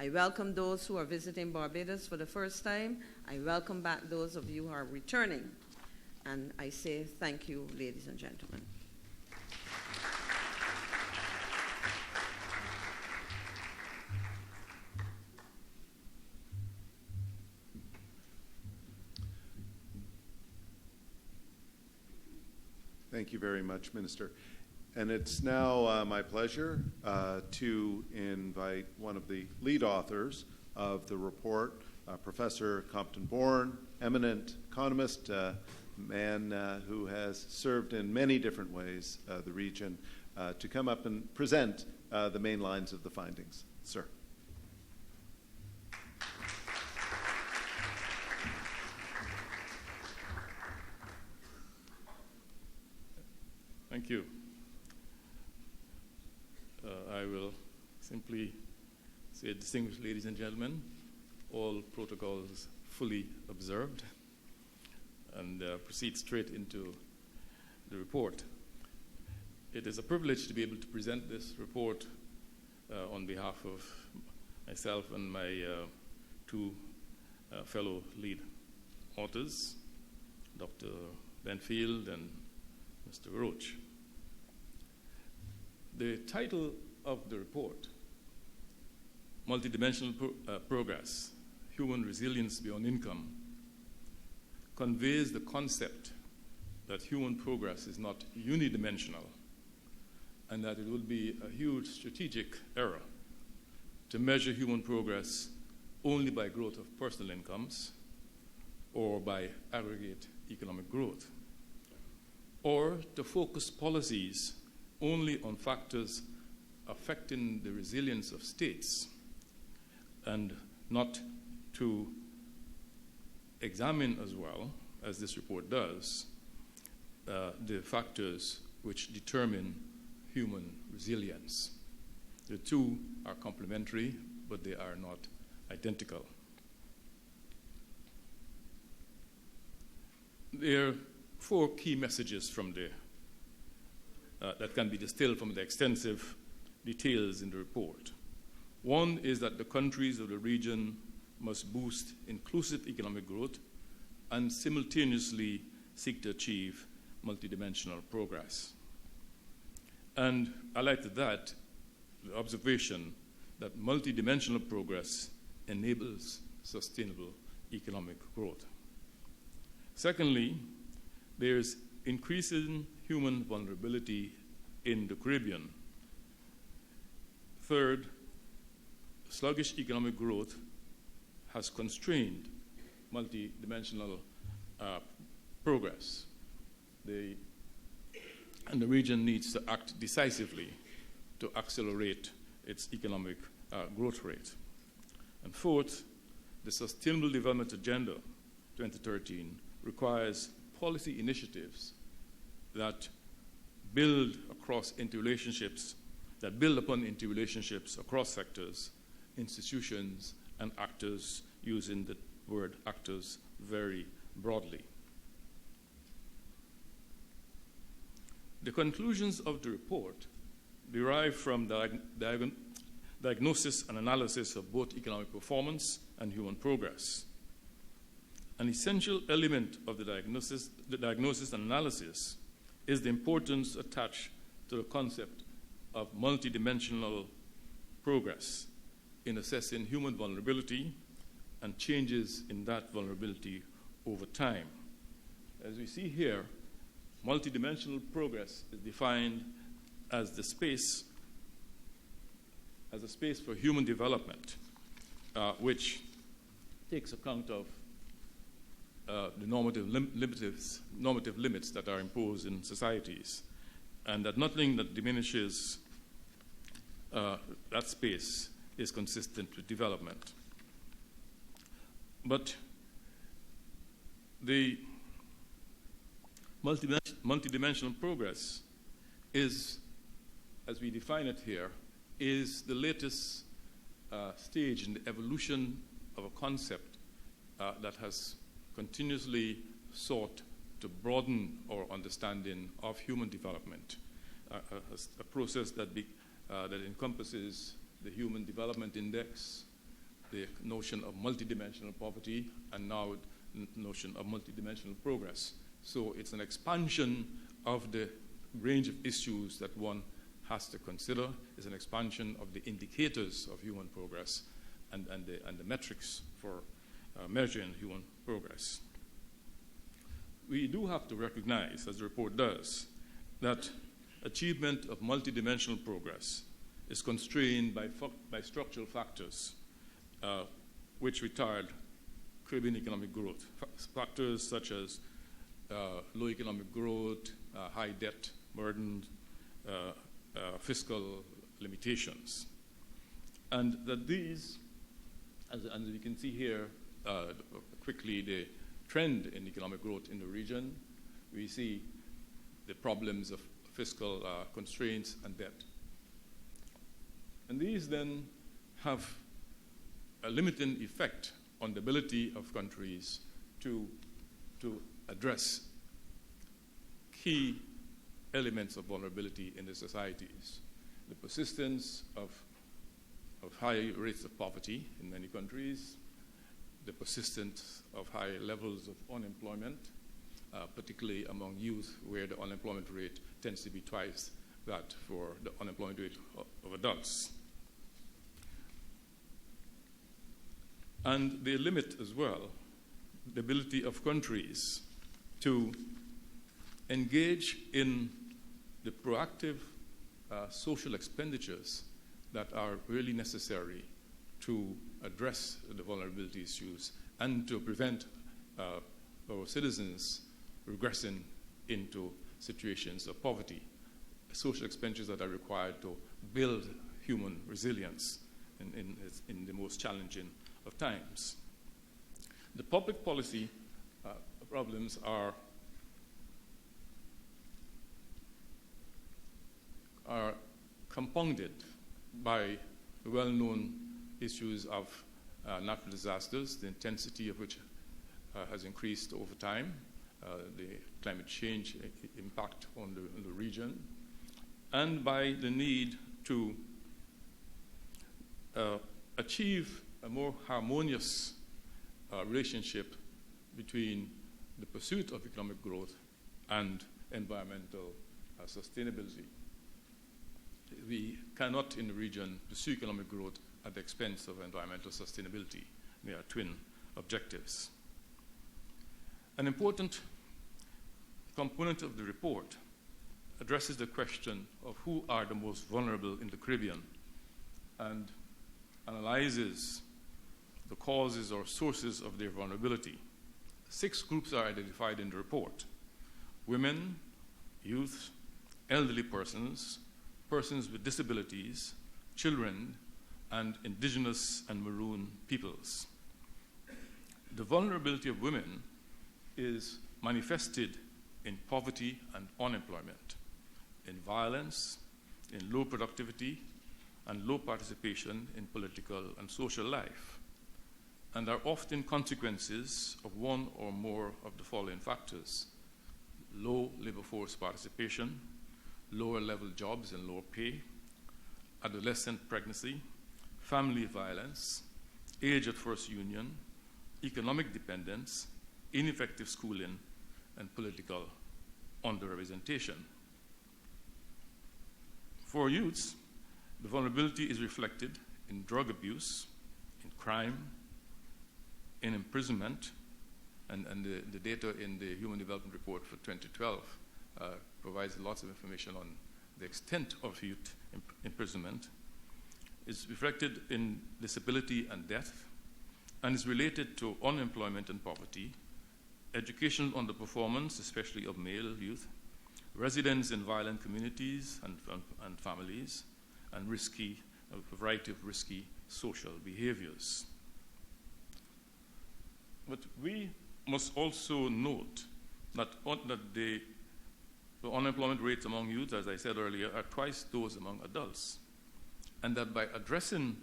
I welcome those who are visiting Barbados for the first time. I welcome back those of you who are returning. And I say thank you, ladies and gentlemen. Thank you very much, Minister. And it's now my pleasure to invite one of the lead authors of the report, Professor Compton-Bourne, eminent economist, man who has served in many different ways the region, to come up and present the main lines of the findings. Sir. Thank you. I will simply say, distinguished ladies and gentlemen, all protocols fully observed, and proceed straight into the report. It is a privilege to be able to present this report on behalf of myself and my two fellow lead authors, Dr. Benfield and Mr. Roach. The title of the report, Multidimensional Progress, Human Resilience Beyond Income, conveys the concept that human progress is not unidimensional and that it would be a huge strategic error to measure human progress only by growth of personal incomes or by aggregate economic growth, or to focus policies only on factors affecting the resilience of states and not to examine as well, as this report does, the factors which determine human resilience. The two are complementary, but they are not identical. There are four key messages from that can be distilled from the extensive details in the report. One is that the countries of the region must boost inclusive economic growth and simultaneously seek to achieve multidimensional progress. And I like that the observation that multidimensional progress enables sustainable economic growth. Secondly, there's increasing human vulnerability in the Caribbean. Third, sluggish economic growth has constrained multidimensional progress. And the region needs to act decisively to accelerate its economic growth rate. And fourth, the Sustainable Development Agenda 2013 requires policy initiatives that build upon interrelationships across sectors, institutions, and actors, using the word actors very broadly. The conclusions of the report derive from diagnosis and analysis of both economic performance and human progress. An essential element of the diagnosis and analysis is the importance attached to the concept of multidimensional progress in assessing human vulnerability and changes in that vulnerability over time. As we see here, multidimensional progress is defined as a space for human development, which takes account of the normative limits that are imposed in societies, and that nothing that diminishes that space is consistent with development. But the multidimensional progress is, as we define it here, is the latest stage in the evolution of a concept that has continuously sought to broaden our understanding of human development, a process that encompasses the Human Development Index, the notion of multidimensional poverty, and now the notion of multidimensional progress. So it's an expansion of the range of issues that one has to consider. It's an expansion of the indicators of human progress and the metrics for measuring human progress. We do have to recognize, as the report does, that achievement of multidimensional progress is constrained by structural factors which retard Caribbean economic growth. Factors such as low economic growth, high debt burden, fiscal limitations. And that these, as we can see here quickly, the trend in economic growth in the region, we see the problems of fiscal constraints and debt. And these then have a limiting effect on the ability of countries to address key elements of vulnerability in their societies. The persistence of high rates of poverty in many countries, the persistence of high levels of unemployment, particularly among youth, where the unemployment rate tends to be twice that for the unemployment rate of adults. And they limit as well the ability of countries to engage in the proactive social expenditures that are really necessary to address the vulnerability issues and to prevent our citizens regressing into situations of poverty. Social expenditures that are required to build human resilience in the most challenging of times. The public policy problems are compounded by the well-known issues of natural disasters, the intensity of which has increased over time, the climate change impact on the region, and by the need to achieve a more harmonious relationship between the pursuit of economic growth and environmental sustainability. We cannot in the region pursue economic growth at the expense of environmental sustainability. They are twin objectives. An important component of the report addresses the question of who are the most vulnerable in the Caribbean and analyzes the causes or sources of their vulnerability. 6 groups are identified in the report: women, youth, elderly persons, persons with disabilities, children, and indigenous and maroon peoples. The vulnerability of women is manifested in poverty and unemployment, in violence, in low productivity, and low participation in political and social life, and are often consequences of one or more of the following factors: low labor force participation, lower level jobs and lower pay, adolescent pregnancy, family violence, age at first union, economic dependence, ineffective schooling, and political underrepresentation. For youths, the vulnerability is reflected in drug abuse, in crime, in imprisonment, and the data in the Human Development Report for 2012 provides lots of information on the extent of youth imprisonment. It's reflected in disability and death, and is related to unemployment and poverty, educational underperformance, especially of male youth, residence in violent communities and families, and a variety of risky social behaviors. But we must also note that the unemployment rates among youth, as I said earlier, are twice those among adults, and that by addressing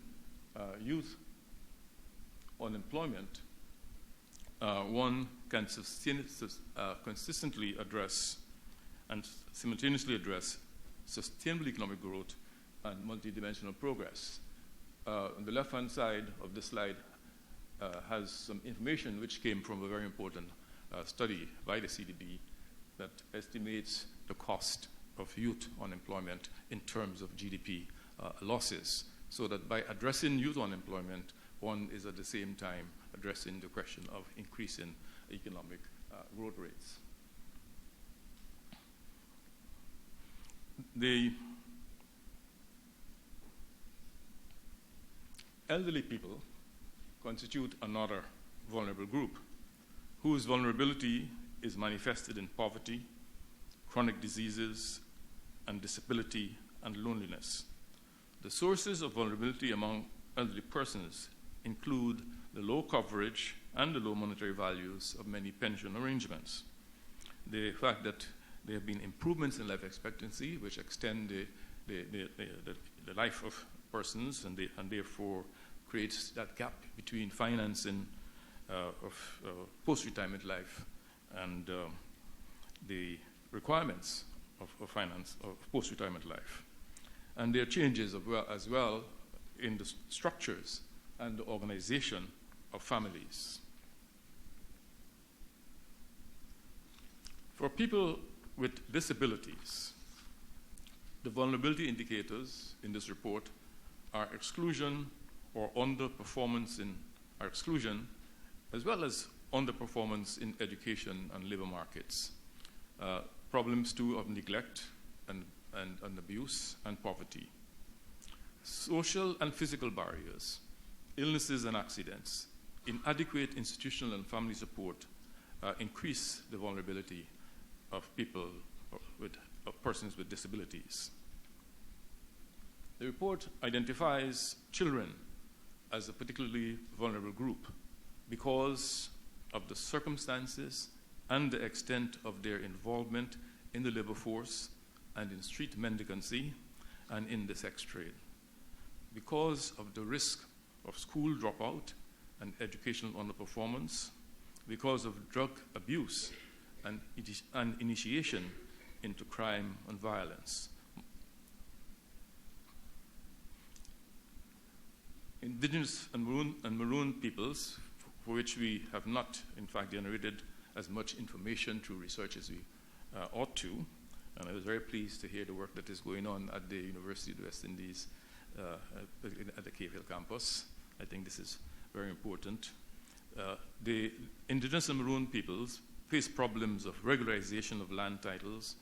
youth unemployment, one can consistently address and simultaneously address sustainable economic growth and multidimensional progress. On the left-hand side of the slide has some information which came from a very important study by the CDB that estimates the cost of youth unemployment in terms of GDP losses, so that by addressing youth unemployment, one is at the same time addressing the question of increasing economic growth rates. The elderly people constitute another vulnerable group whose vulnerability is manifested in poverty, chronic diseases, and disability and loneliness. The sources of vulnerability among elderly persons include the low coverage and the low monetary values of many pension arrangements. The fact that there have been improvements in life expectancy which extend the life of persons and therefore creates that gap between financing of post-retirement life and the requirements of finance of post-retirement life. And there are changes as well in the structures and the organization of families. For people with disabilities, the vulnerability indicators in this report are exclusion or underperformance in our exclusion, as well as underperformance in education and labor markets. Problems too of neglect and abuse and poverty. Social and physical barriers, illnesses and accidents, inadequate institutional and family support increase the vulnerability of people of persons with disabilities. The report identifies children as a particularly vulnerable group because of the circumstances and the extent of their involvement in the labor force and in street mendicancy and in the sex trade. Because of the risk of school dropout and educational underperformance, because of drug abuse and initiation into crime and violence. Indigenous and maroon peoples, for which we have not, in fact, generated as much information through research as we ought to, and I was very pleased to hear the work that is going on at the University of the West Indies at the Cave Hill campus. I think this is very important. The indigenous and maroon peoples face problems of regularization of land titles,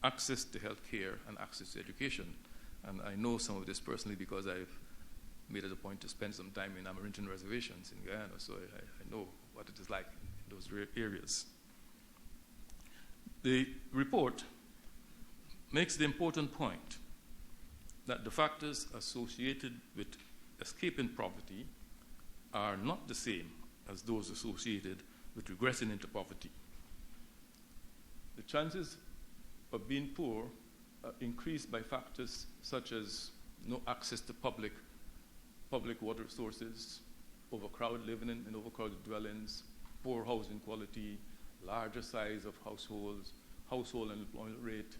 access to health care, and access to education. And I know some of this personally because I've made it a point to spend some time in Amerindian reservations in Guyana, so I know what it is like in those areas. The report makes the important point that the factors associated with escaping poverty are not the same as those associated with regressing into poverty. The chances of being poor are increased by factors such as no access to public water sources, overcrowded living in overcrowded dwellings, poor housing quality, larger size of households, household unemployment rate,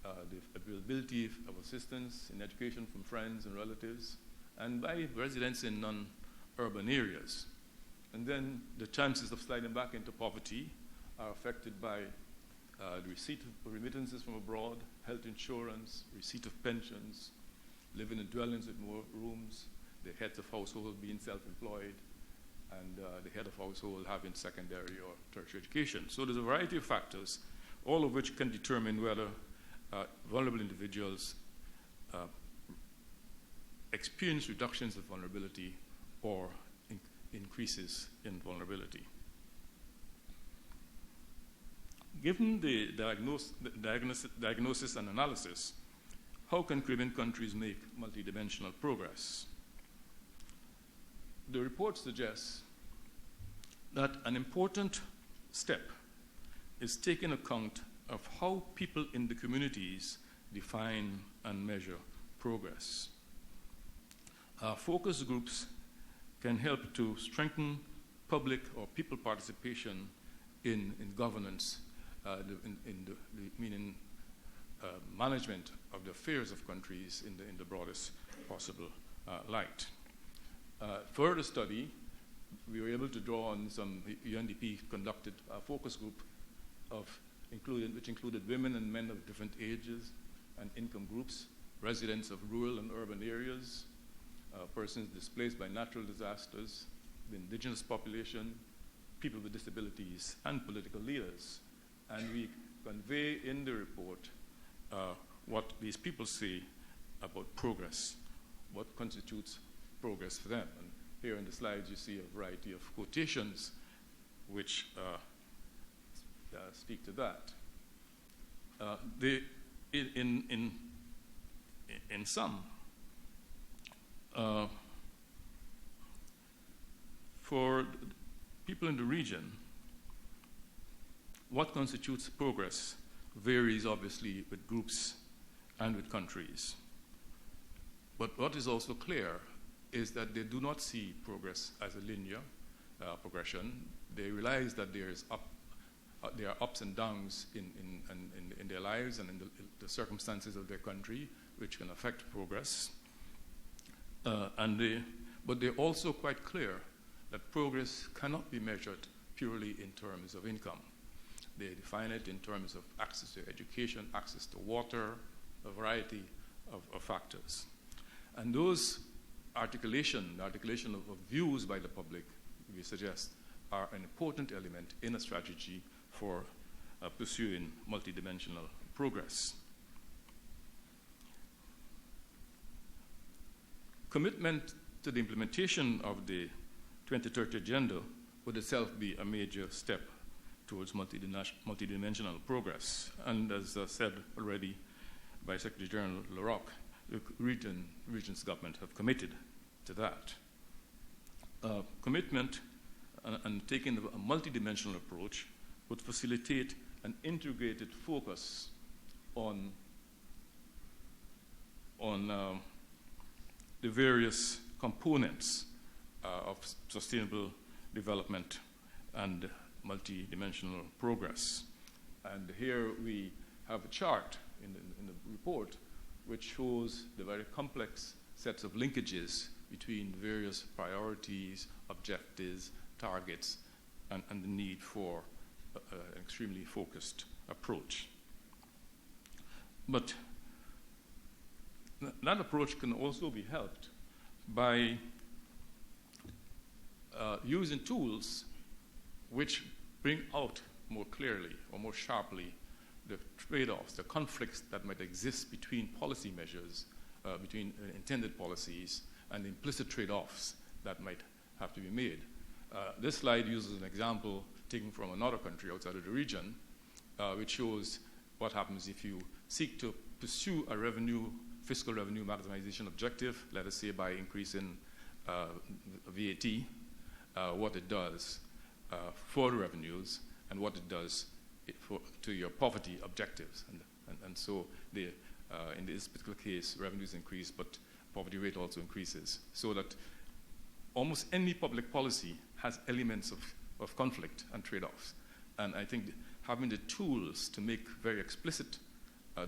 the availability of assistance in education from friends and relatives, and by residents in non-urban areas. And then the chances of sliding back into poverty are affected by the receipt of remittances from abroad, health insurance, receipt of pensions, living in dwellings with more rooms, the heads of household being self-employed, and the head of household having secondary or tertiary education. So there's a variety of factors, all of which can determine whether vulnerable individuals experience reductions of vulnerability or increases in vulnerability. Given the diagnosis and analysis, how can Caribbean countries make multidimensional progress? The report suggests that an important step is taking account of how people in the communities define and measure progress. Focus groups can help to strengthen public or people participation in governance, meaning management of the affairs of countries in the broadest possible light. Further study, we were able to draw on some UNDP conducted focus group which included women and men of different ages and income groups, residents of rural and urban areas, persons displaced by natural disasters, the indigenous population, people with disabilities, and political leaders. And we convey in the report what these people say about progress, what constitutes progress for them. And here in the slides you see a variety of quotations which speak to that. In sum, for people in the region, what constitutes progress varies obviously with groups and with countries. But what is also clear is that they do not see progress as a linear progression. They realize that there are ups and downs in their lives and in the circumstances of their country which can affect progress. But they're also quite clear that progress cannot be measured purely in terms of income. They define it in terms of access to education, access to water, a variety of factors. And those articulation of views by the public, we suggest, are an important element in a strategy for pursuing multidimensional progress. Commitment to the implementation of the 2030 Agenda would itself be a major step towards multidimensional progress. And as said already by Secretary General LaRocque, the region's government have committed to that. Commitment and taking a multidimensional approach would facilitate an integrated focus on the various components of sustainable development and multidimensional progress. And here we have a chart in the report which shows the very complex sets of linkages between various priorities, objectives, targets, and the need for an extremely focused approach. But that approach can also be helped by using tools which bring out more clearly or more sharply the trade-offs, the conflicts that might exist between policy measures, between intended policies, and implicit trade-offs that might have to be made. This slide uses an example taken from another country outside of the region, which shows what happens if you seek to pursue a fiscal revenue maximization objective, let us say by increasing VAT, what it does for the revenues and what it does to your poverty objectives. And so in this particular case, revenues increase, but poverty rate also increases. So that almost any public policy has elements of conflict and trade-offs. And I think having the tools to make very explicit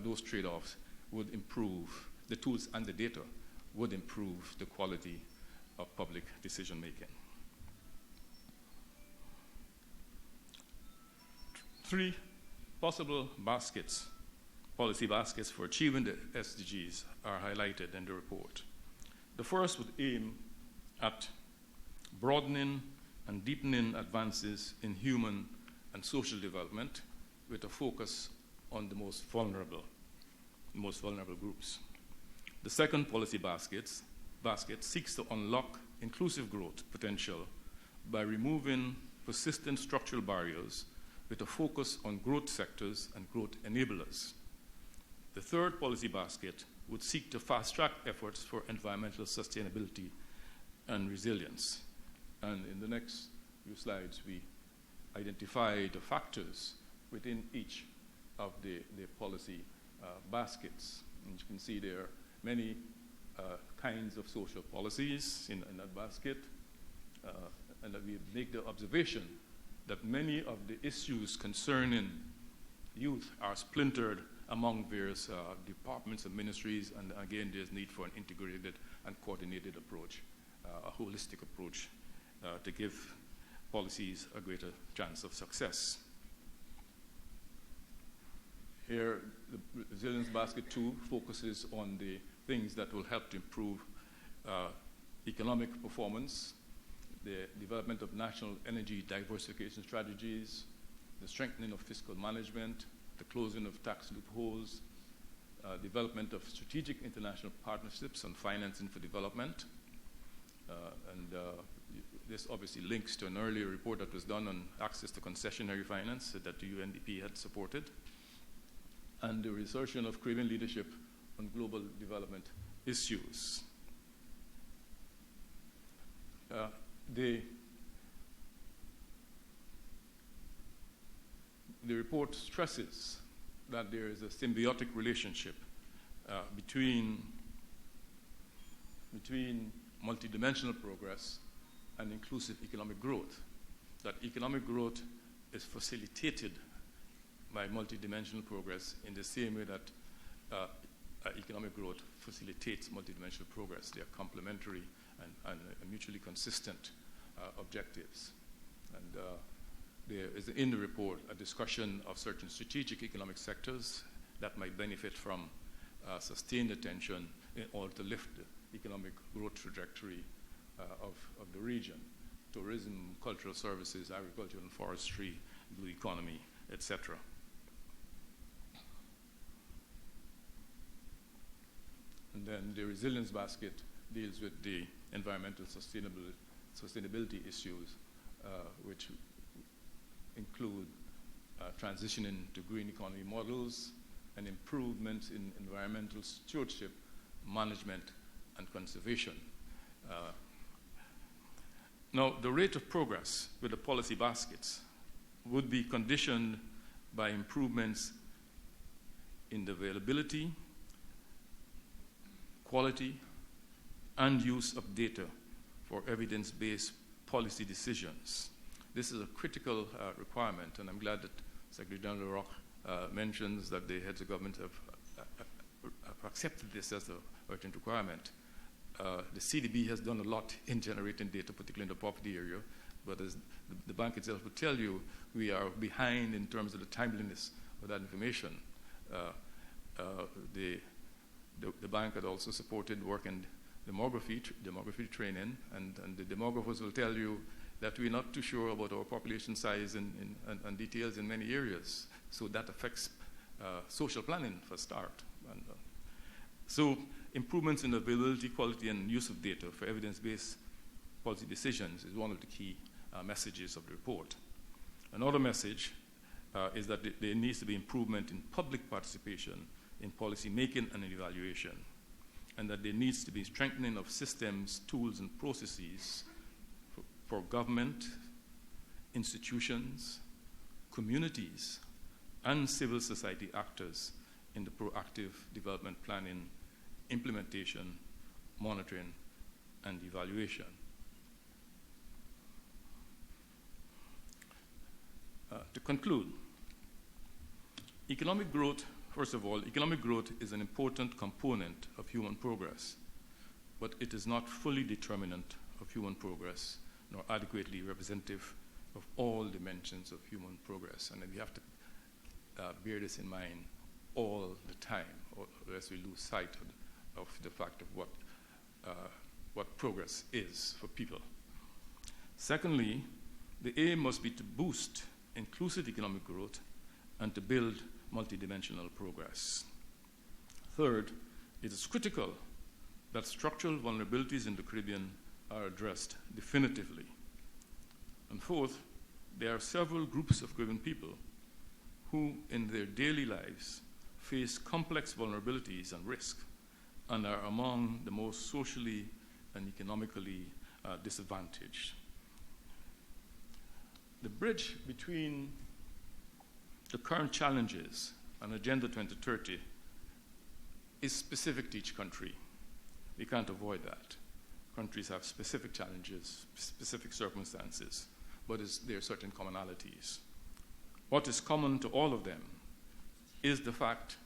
those trade-offs would improve, the tools and the data would improve the quality of public decision-making. 3 possible baskets, policy baskets for achieving the SDGs are highlighted in the report. The first would aim at broadening and deepening advances in human and social development with a focus on the most vulnerable groups. The second policy basket seeks to unlock inclusive growth potential by removing persistent structural barriers with a focus on growth sectors and growth enablers. The third policy basket would seek to fast-track efforts for environmental sustainability and resilience. And in the next few slides, we identify the factors within each of the policy baskets. And you can see there are many kinds of social policies in that basket. and that we make the observation that many of the issues concerning youth are splintered among various departments and ministries, and again, there's need for an integrated and coordinated approach, a holistic approach to give policies a greater chance of success. Here, the Resilience Basket 2 focuses on the things that will help to improve economic performance, the development of national energy diversification strategies, the strengthening of fiscal management, the closing of tax loopholes, development of strategic international partnerships and financing for development. This obviously links to an earlier report that was done on access to concessionary finance that the UNDP had supported, and the reassertion of Caribbean leadership on global development issues. The report stresses that there is a symbiotic relationship between multidimensional progress and inclusive economic growth, that economic growth is facilitated by multidimensional progress in the same way that economic growth facilitates multidimensional progress. They are complementary and mutually consistent objectives. And there is in the report a discussion of certain strategic economic sectors that might benefit from sustained attention in order to lift the economic growth trajectory of the region: tourism, cultural services, agriculture and forestry, blue economy, etc. And then the Resilience Basket deals with the environmental sustainability issues, which include transitioning to green economy models and improvements in environmental stewardship, management, and conservation. Now, the rate of progress with the policy baskets would be conditioned by improvements in the availability, quality, and use of data for evidence-based policy decisions. This is a critical requirement, and I'm glad that Secretary General Rock mentions that the heads of government have accepted this as an urgent requirement. The CDB has done a lot in generating data, particularly in the poverty area, but as the bank itself will tell you, we are behind in terms of the timeliness of that information. The bank had also supported work in demography training, and the demographers will tell you that we're not too sure about our population size and details in many areas. So that affects social planning for start. And, so improvements in availability, quality, and use of data for evidence-based policy decisions is one of the key messages of the report. Another message is that there needs to be improvement in public participation in policy making and evaluation, and that there needs to be strengthening of systems, tools, and processes for government, institutions, communities, and civil society actors in the proactive development planning, implementation, monitoring, and evaluation. To conclude, economic growth, first of all, economic growth is an important component of human progress, but it is not fully determinant of human progress, nor adequately representative of all dimensions of human progress. And we have to bear this in mind all the time, or else we lose sight of the fact of what progress is for people. Secondly, the aim must be to boost inclusive economic growth and to build multidimensional progress. Third, it is critical that structural vulnerabilities in the Caribbean are addressed definitively. And fourth, there are several groups of Caribbean people who, in their daily lives, face complex vulnerabilities and risk and are among the most socially and economically disadvantaged. The bridge between the current challenges and Agenda 2030 is specific to each country. We can't avoid that. countries have specific challenges, specific circumstances, but there are certain commonalities. What is common to all of them is the fact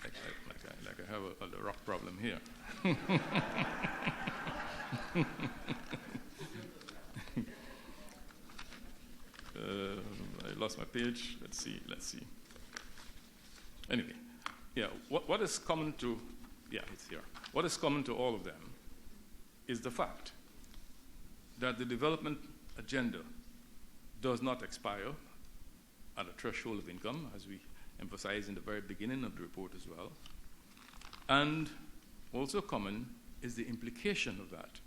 like I have a rock problem here. I lost my page. Let's see. Anyway, yeah, what is common to, it's here. What is common to all of them is the fact that the development agenda does not expire at a threshold of income, as we emphasized in the very beginning of the report as well. And also common is the implication of that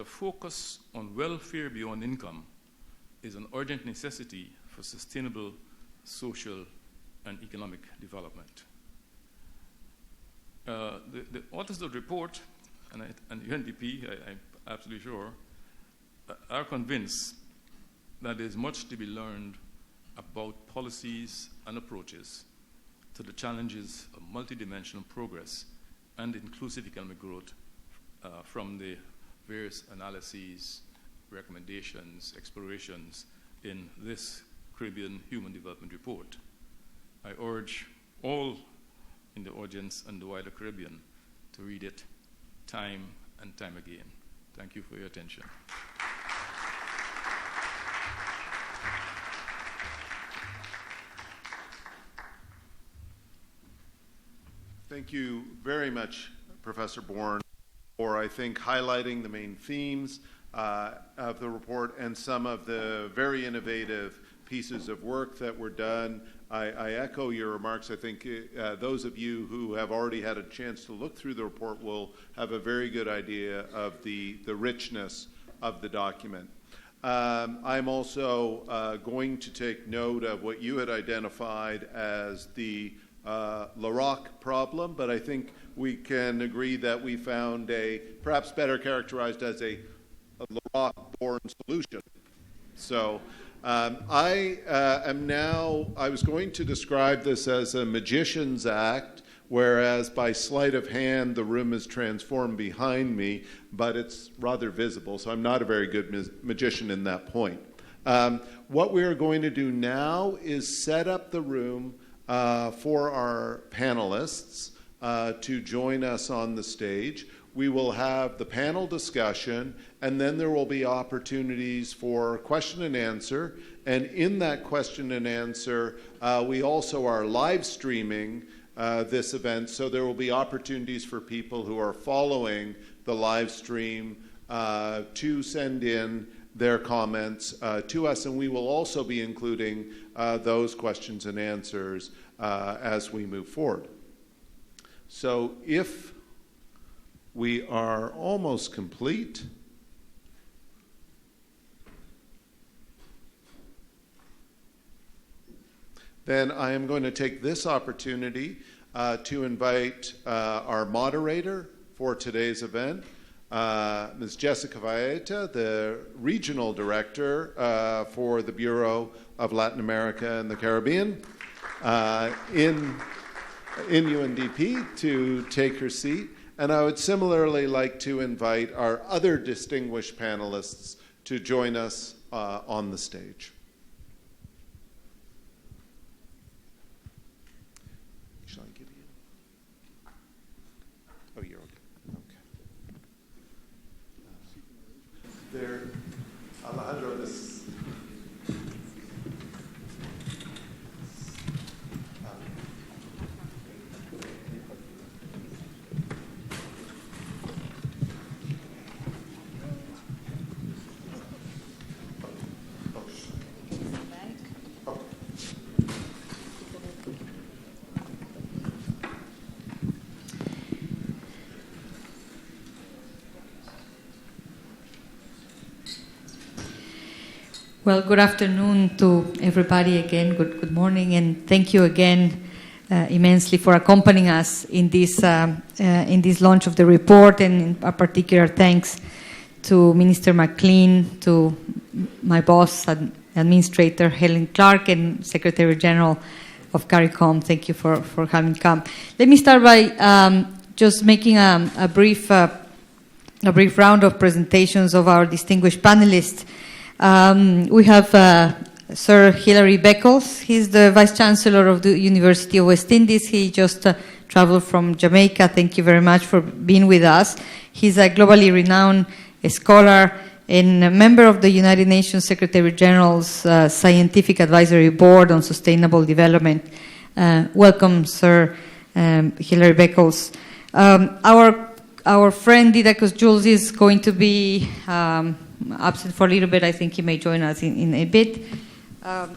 a focus on welfare beyond income is an urgent necessity for sustainable social and economic development. The authors of the report and UNDP, I'm absolutely sure, are convinced that there's much to be learned about policies and approaches to the challenges of multidimensional progress and inclusive economic growth from the various analyses, recommendations, explorations in this Caribbean Human Development Report. I urge all in the audience and the wider Caribbean to read it time and time again. Thank you for your attention. Thank you very much, Professor Bourne, for, I think, highlighting the main themes of the report and some of the very innovative pieces of work that were done. I echo your remarks. I think those of you who have already had a chance to look through the report will have a very good idea of the richness of the document. I'm also going to take note of what you had identified as the LaRock problem, but I think we can agree that we found a, perhaps better characterized as a LaRock-born solution. So I was going to describe this as a magician's act, whereas by sleight of hand the room is transformed behind me, but it's rather visible, so I'm not a very good magician in that point. What we are going to do now is set up the room for our panelists to join us on the stage. We will have the panel discussion, and then there will be opportunities for question and answer. And in that question and answer, we also are live streaming this event, so there will be opportunities for people who are following the live stream to send in their comments to us, and we will also be including those questions and answers as we move forward. So if we are almost complete, then I am going to take this opportunity to invite our moderator for today's event, Ms. Jessica Valletta, the Regional Director for the Bureau of Latin America and the Caribbean in UNDP, to take her seat. And I would similarly like to invite our other distinguished panelists to join us on the stage. Shall I give you? Oh, you're okay. Okay. There, Alejandro, this. Well, good afternoon to everybody again. Good morning, and thank you again immensely for accompanying us in this launch of the report, and in particular thanks to Minister McLean, to my boss, Administrator Helen Clark, and Secretary General of CARICOM. Thank you for having come. Let me start by just making a brief round of presentations of our distinguished panelists. We have Sir Hilary Beckles. He's the Vice Chancellor of the University of West Indies. He just traveled from Jamaica. Thank you very much for being with us. He's a globally renowned scholar and a member of the United Nations Secretary General's Scientific Advisory Board on Sustainable Development. Welcome, Sir Hilary Beckles. Our friend Didakos Jules is going to be absent for a little bit. I think he may join us in a bit. I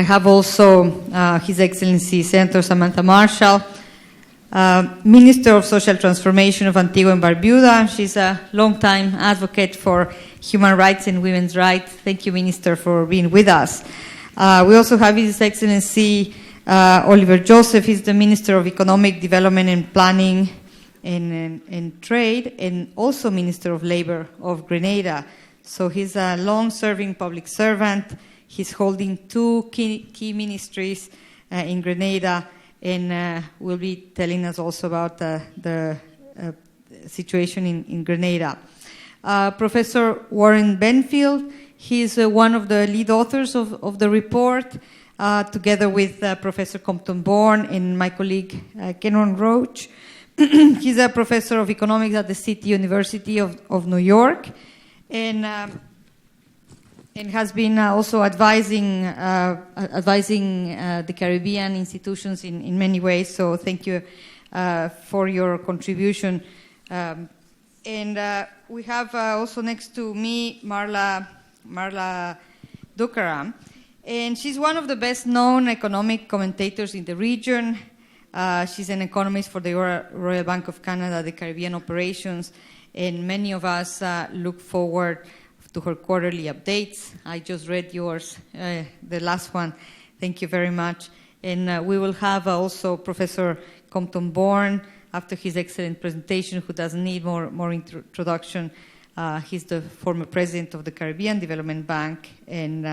have also His Excellency Senator Samantha Marshall, Minister of Social Transformation of Antigua and Barbuda. She's a long-time advocate for human rights and women's rights. Thank you, Minister, for being with us. We also have His Excellency Oliver Joseph. He's the Minister of Economic Development and Planning and Trade, and also Minister of Labor of Grenada. So he's a long-serving public servant. He's holding two key ministries in Grenada, and will be telling us also about the situation in Grenada. Professor Warren Benfield, he's one of the lead authors of the report, together with Professor Compton Bourne and my colleague Kenron Roach. He's a professor of economics at the City University of New York, and has been also advising the Caribbean institutions in many ways. So thank you for your contribution. And we have also next to me Marla Dukaram, and she's one of the best-known economic commentators in the region. She's an economist for the Royal Bank of Canada, the Caribbean operations, and many of us look forward to her quarterly updates. I just read yours, the last one. Thank you very much. And we will have also Professor Compton Bourne after his excellent presentation, who doesn't need more introduction. He's the former president of the Caribbean Development Bank, and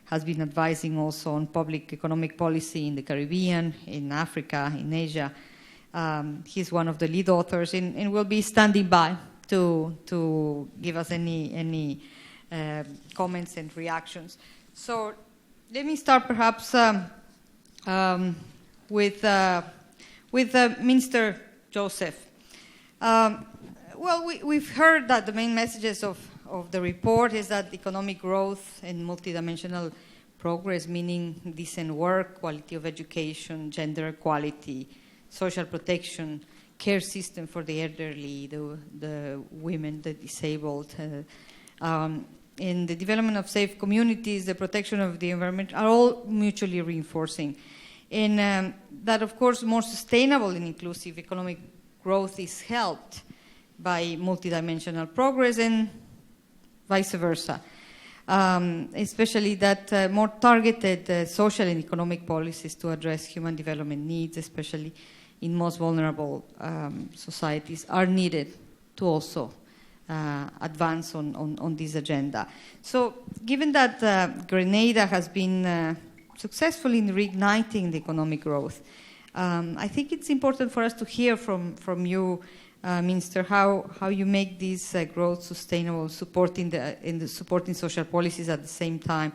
has been advising also on public economic policy in the Caribbean, in Africa, in Asia. He's one of the lead authors, and will be standing by to give us any comments and reactions. So let me start perhaps with Minister Joseph. Well, we've heard that the main messages of the report is that economic growth and multidimensional progress, meaning decent work, quality of education, gender equality, social protection, care system for the elderly, the women, the disabled, and the development of safe communities, the protection of the environment, are all mutually reinforcing. And that, of course, more sustainable and inclusive economic growth is helped by multidimensional progress, and vice versa. Especially that more targeted social and economic policies to address human development needs, especially in most vulnerable societies, are needed to also advance on this agenda. So given that Grenada has been successful in reigniting the economic growth, I think it's important for us to hear from you, Minister, how you make this growth sustainable, supporting social policies at the same time,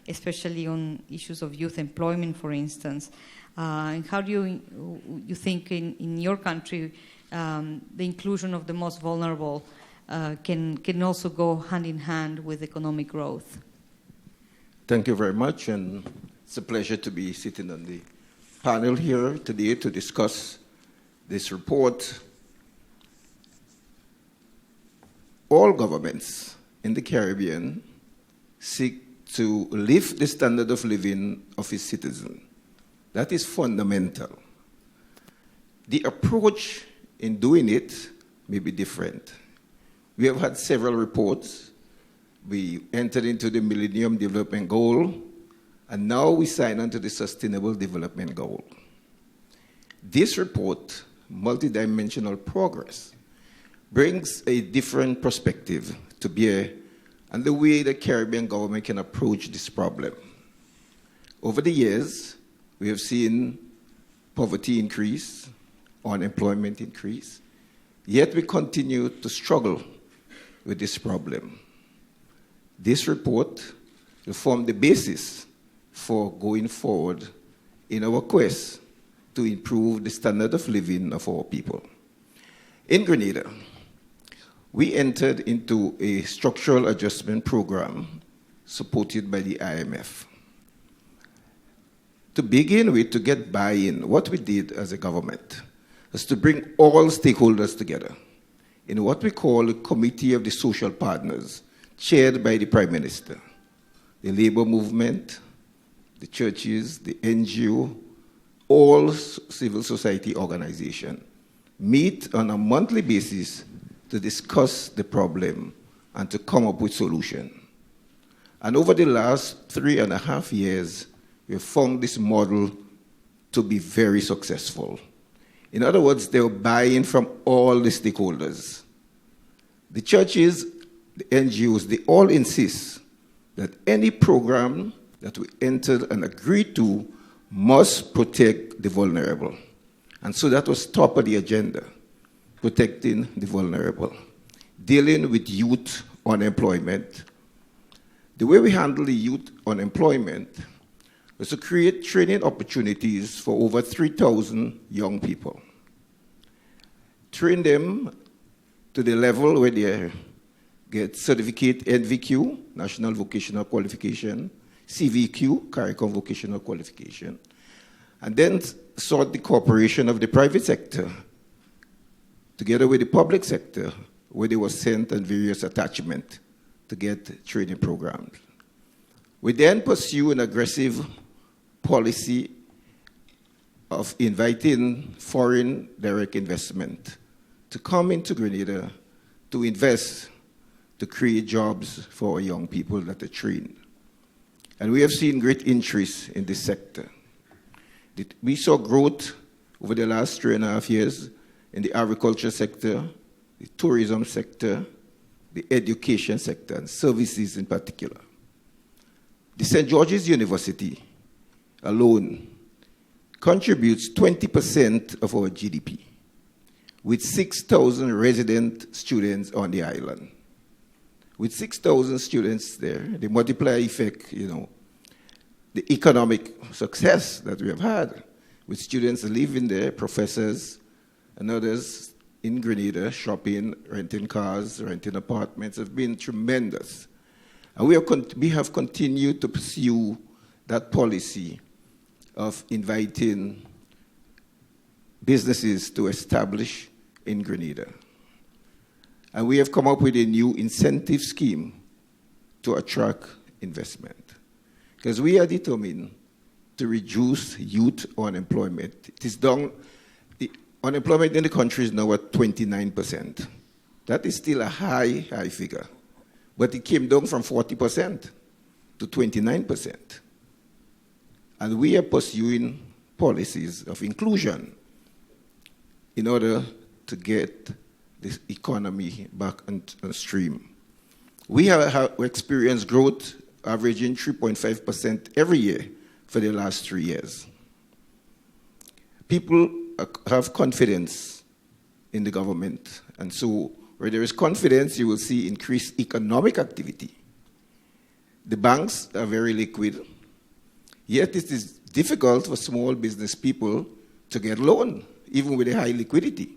especially on issues of youth employment, for instance. And how do you think in your country the inclusion of the most vulnerable can also go hand in hand with economic growth? Thank you very much, and it's a pleasure to be sitting on the panel here today to discuss this report. All governments in the Caribbean seek to lift the standard of living of its citizens. That is fundamental. The approach in doing it may be different. We have had several reports. We entered into the Millennium Development Goal, and now we sign on to the Sustainable Development Goal. This report, Multidimensional Progress, brings a different perspective to bear on the way the Caribbean government can approach this problem. Over the years, we have seen poverty increase, unemployment increase, yet we continue to struggle with this problem. This report will form the basis for going forward in our quest to improve the standard of living of our people. In Grenada, we entered into a structural adjustment program supported by the IMF. To begin with, to get buy-in, what we did as a government was to bring all stakeholders together in what we call a Committee of the Social Partners, chaired by the Prime Minister, the labor movement, the churches, the NGO, all civil society organizations meet on a monthly basis to discuss the problem and to come up with solutions. And over the last 3.5 years, we have found this model to be very successful. In other words, they are buying from all the stakeholders. The churches, the NGOs, they all insist that any program that we entered and agreed to must protect the vulnerable. And so that was top of the agenda, protecting the vulnerable, dealing with youth unemployment. The way we handle the youth unemployment was to create training opportunities for over 3,000 young people. Train them to the level where they get certificate NVQ, National Vocational Qualification, CVQ, CARICOM Vocational Qualification, and then sought the cooperation of the private sector together with the public sector, where they were sent on various attachments to get training programs. We then pursue an aggressive policy of inviting foreign direct investment to come into Grenada to invest, to create jobs for our young people that are trained. And we have seen great interest in this sector. We saw growth over the last 3.5 years in the agriculture sector, the tourism sector, the education sector, and services in particular. The St. George's University alone contributes 20% of our GDP, with 6,000 resident students on the island. With 6,000 students there, the multiplier effect, the economic success that we have had with students living there, professors and others in Grenada, shopping, renting cars, renting apartments, have been tremendous. And we have continued to pursue that policy of inviting businesses to establish in Grenada. And we have come up with a new incentive scheme to attract investment. Because we are determined to reduce youth unemployment. It is down, the unemployment in the country is now at 29%. That is still a high figure. But it came down from 40% to 29%. And we are pursuing policies of inclusion in order to get this economy back on stream. We have experienced growth averaging 3.5% every year for the last 3 years. People have confidence in the government, and so where there is confidence, you will see increased economic activity. The banks are very liquid, yet it is difficult for small business people to get loan, even with a high liquidity.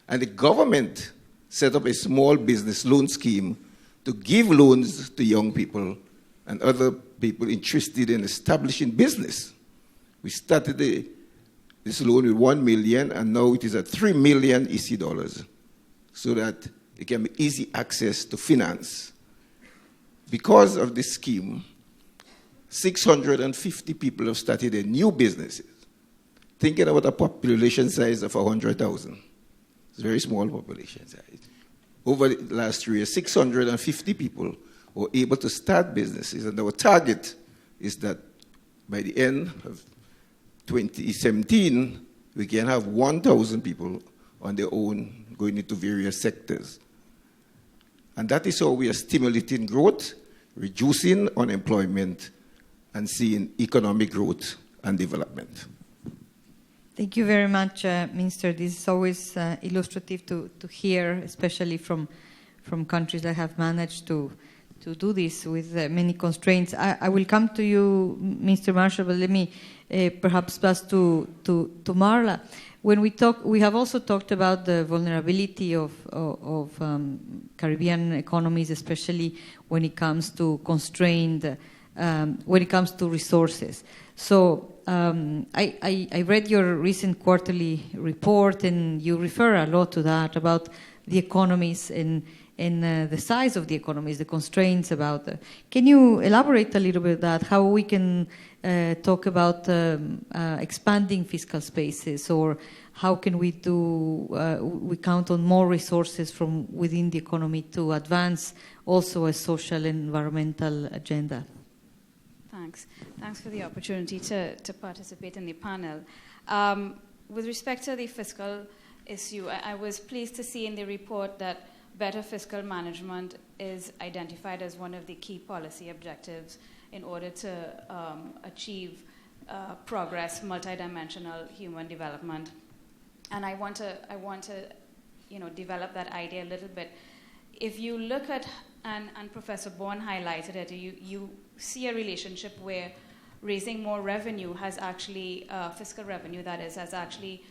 And the government set up a small business loan scheme to give loans to young people and other people interested in establishing business. We started this loan with $1 million, and now it is at $3 million EC dollars, so that it can be easy access to finance. Because of this scheme, 650 people have started their new businesses, thinking about a population size of 100,000. It's a very small population size. Over the last 3 years, 650 people were able to start businesses, and our target is that by the end of 2017, we can have 1,000 people on their own going into various sectors. And that is how we are stimulating growth, reducing unemployment, and seeing economic growth and development. Thank you very much, Minister. This is always illustrative to hear, especially from countries that have managed to do this with many constraints. I will come to you, Mr. Marshall, but let me perhaps pass to Marla. When we have also talked about the vulnerability of Caribbean economies, especially when it comes to constrained, when it comes to resources. So I read your recent quarterly report, and you refer a lot to that, about the economies and the size of the economies, the constraints about that. Can you elaborate a little bit on that, how we can talk about expanding fiscal spaces, or how can we we count on more resources from within the economy to advance also a social and environmental agenda? Thanks. Thanks for the opportunity to participate in the panel. With respect to the fiscal issue, I was pleased to see in the report that better fiscal management is identified as one of the key policy objectives in order to achieve progress, multidimensional human development. And I want to develop that idea a little bit. If you look at, and Professor Bourne highlighted it, you see a relationship where raising more revenue has actually, fiscal revenue that is, has actually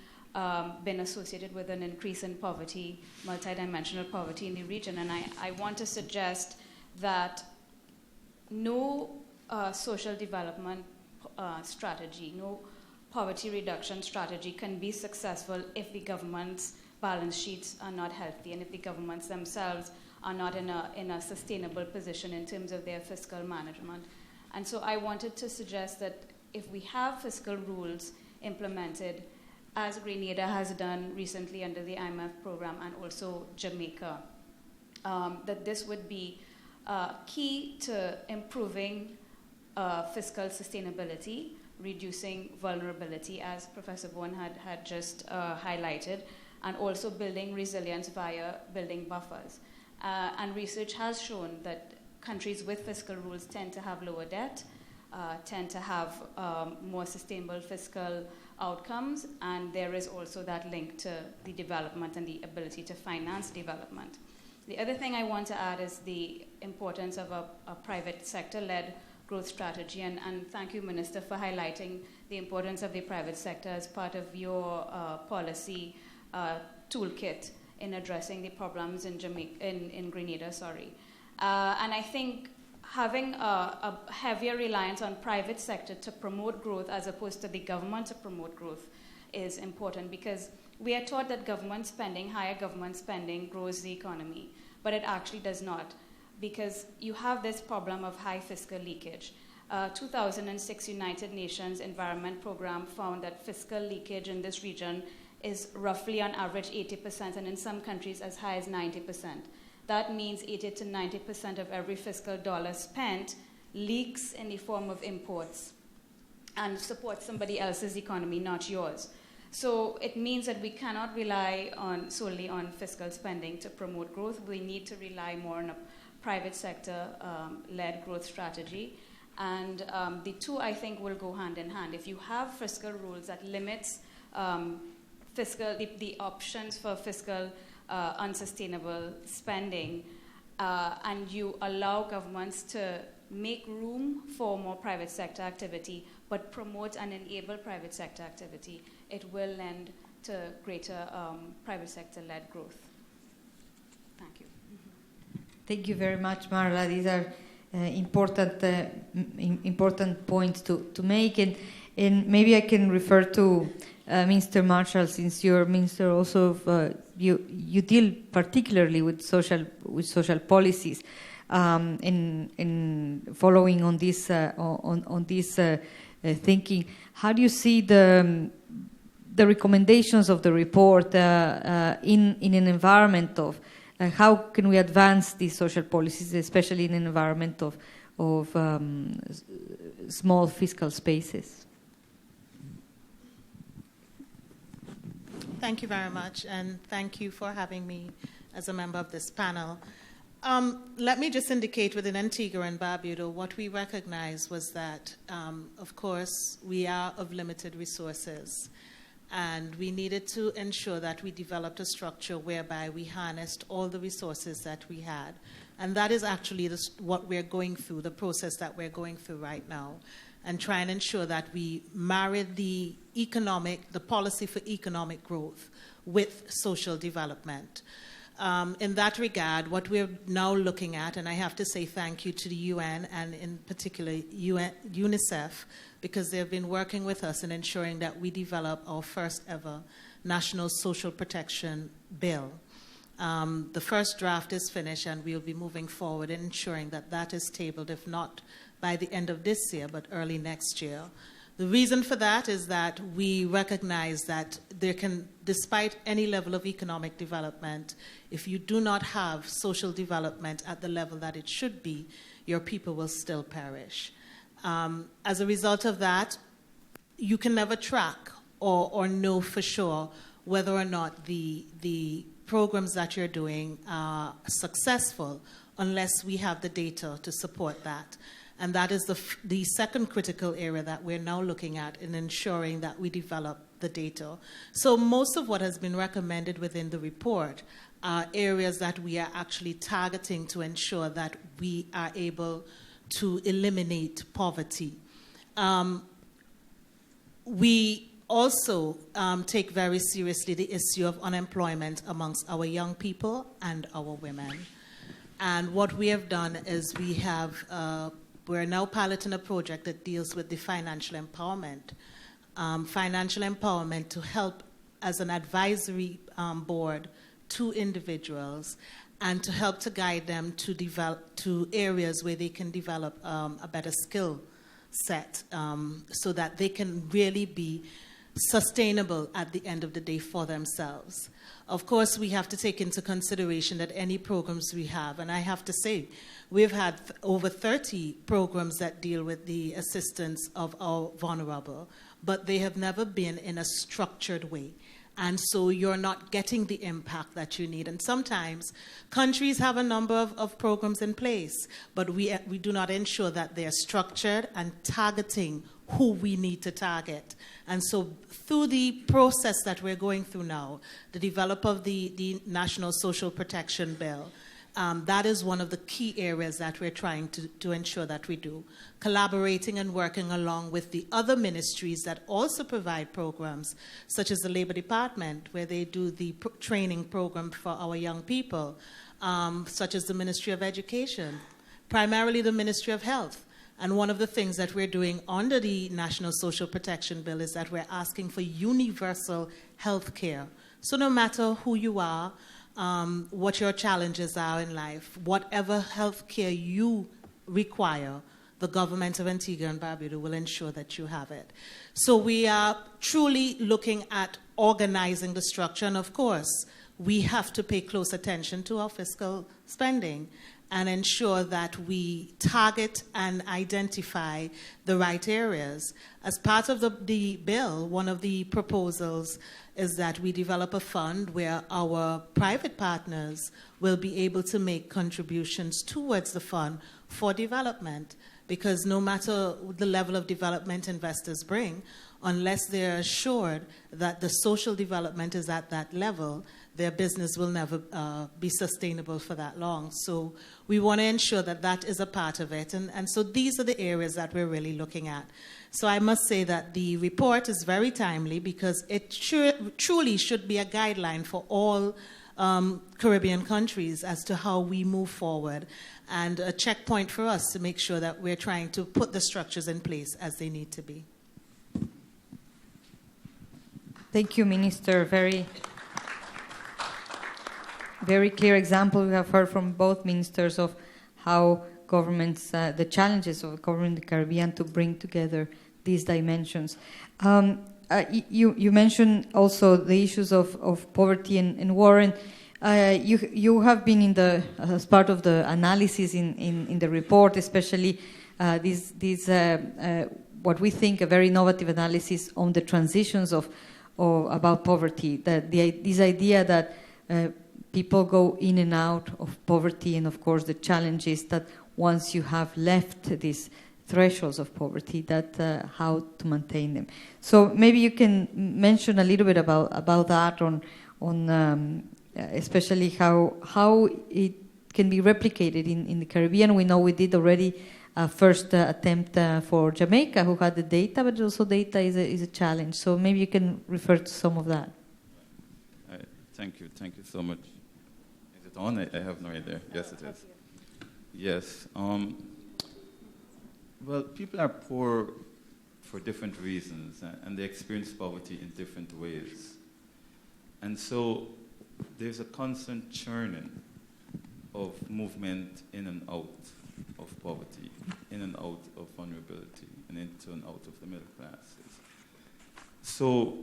been associated with an increase in poverty, multidimensional poverty in the region. And I want to suggest that no social development strategy, no poverty reduction strategy can be successful if the government's balance sheets are not healthy and if the governments themselves are not in a sustainable position in terms of their fiscal management. And so I wanted to suggest that if we have fiscal rules implemented, as Grenada has done recently under the IMF program and also Jamaica, that this would be key to improving fiscal sustainability, reducing vulnerability, as Professor Bourne had just highlighted, and also building resilience via building buffers. And research has shown that countries with fiscal rules tend to have lower debt, tend to have more sustainable fiscal outcomes, and there is also that link to the development and the ability to finance development. The other thing I want to add is the importance of a private sector-led growth strategy, and thank you, Minister, for highlighting the importance of the private sector as part of your policy toolkit in addressing the problems in Grenada. And I think having a heavier reliance on private sector to promote growth as opposed to the government to promote growth is important, because we are taught that government spending, higher government spending, grows the economy, but it actually does not, because you have this problem of high fiscal leakage. 2006 United Nations Environment Program found that fiscal leakage in this region is roughly on average 80%, and in some countries as high as 90%. That means 80 to 90% of every fiscal dollar spent leaks in the form of imports and supports somebody else's economy, not yours. So it means that we cannot rely solely on fiscal spending to promote growth. We need to rely more on a private sector-led growth strategy. And the two, I think, will go hand in hand. If you have fiscal rules that limits the options for fiscal unsustainable spending, and you allow governments to make room for more private sector activity, but promote and enable private sector activity, it will lend to greater private sector-led growth. Thank you. Thank you very much, Marla. These are important points to make, and maybe I can refer to Minister Marshall, since you're Minister also of, you deal particularly with social policies, in following on this thinking. How do you see the recommendations of the report in an environment of how can we advance these social policies, especially in an environment of small fiscal spaces? Thank you very much, and thank you for having me as a member of this panel. Let me just indicate within Antigua and Barbuda, what we recognized was that, of course, we are of limited resources. And we needed to ensure that we developed a structure whereby we harnessed all the resources that we had. And that is actually what we're going through, the process that we're going through right now, and try and ensure that we married the policy for economic growth with social development. In that regard, what we're now looking at, and I have to say thank you to the UN and in particular UNICEF, because they've been working with us in ensuring that we develop our first ever National Social Protection Bill. The first draft is finished, and we'll be moving forward in ensuring that that is tabled, if not by the end of this year, but early next year. The reason for that is that we recognize that despite any level of economic development, if you do not have social development at the level that it should be, your people will still perish. As a result of that, you can never track or know for sure whether or not the programs that you're doing are successful unless we have the data to support that. And that is the second critical area that we're now looking at in ensuring that we develop the data. So most of what has been recommended within the report are areas that we are actually targeting to ensure that we are able to eliminate poverty. We also take very seriously the issue of unemployment amongst our young people and our women. And what we have done is we're now piloting a project that deals with the financial empowerment to help as an advisory board to individuals and to help to guide them to areas where they can develop a better skill set so that they can really be sustainable at the end of the day for themselves. Of course, we have to take into consideration that any programs we have, and I have to say, we've had over 30 programs that deal with the assistance of our vulnerable, but they have never been in a structured way. And so you're not getting the impact that you need. And sometimes countries have a number of programs in place, but we do not ensure that they're structured and targeting who we need to target. And so through the process that we're going through now, the development of the National Social Protection Bill, that is one of the key areas that we're trying to ensure that we do. Collaborating and working along with the other ministries that also provide programs, such as the Labor Department, where they do the training program for our young people, such as the Ministry of Education, primarily the Ministry of Health. And one of the things that we're doing under the National Social Protection Bill is that we're asking for universal health care. So no matter who you are, what your challenges are in life, whatever health care you require, the government of Antigua and Barbuda will ensure that you have it. So we are truly looking at organizing the structure, and of course, we have to pay close attention to our fiscal spending and ensure that we target and identify the right areas. As part of the bill, one of the proposals is that we develop a fund where our private partners will be able to make contributions towards the fund for development, because no matter the level of development investors bring, unless they're assured that the social development is at that level, their business will never be sustainable for that long. So we want to ensure that that is a part of it. And so these are the areas that we're really looking at. So I must say that the report is very timely because it truly should be a guideline for all Caribbean countries as to how we move forward, and a checkpoint for us to make sure that we're trying to put the structures in place as they need to be. Thank you, Minister. Very clear example we have heard from both ministers of how governments, the challenges of government in the Caribbean to bring together these dimensions. You mentioned also the issues of poverty and war, and you have been as part of the analysis in the report, especially what we think a very innovative analysis on the transitions about poverty. That this idea that people go in and out of poverty, and of course the challenge is that once you have left these thresholds of poverty, that how to maintain them. So maybe you can mention a little bit about that, on especially how it can be replicated in the Caribbean. We know we did already a first attempt for Jamaica, who had the data, but also data is a challenge. So maybe you can refer to some of that. Thank you so much. Is it on? I have no idea. Yes, it is. Yes. Well, people are poor for different reasons, and they experience poverty in different ways. And so there's a constant churning of movement in and out of poverty, in and out of vulnerability, and into and out of the middle classes. So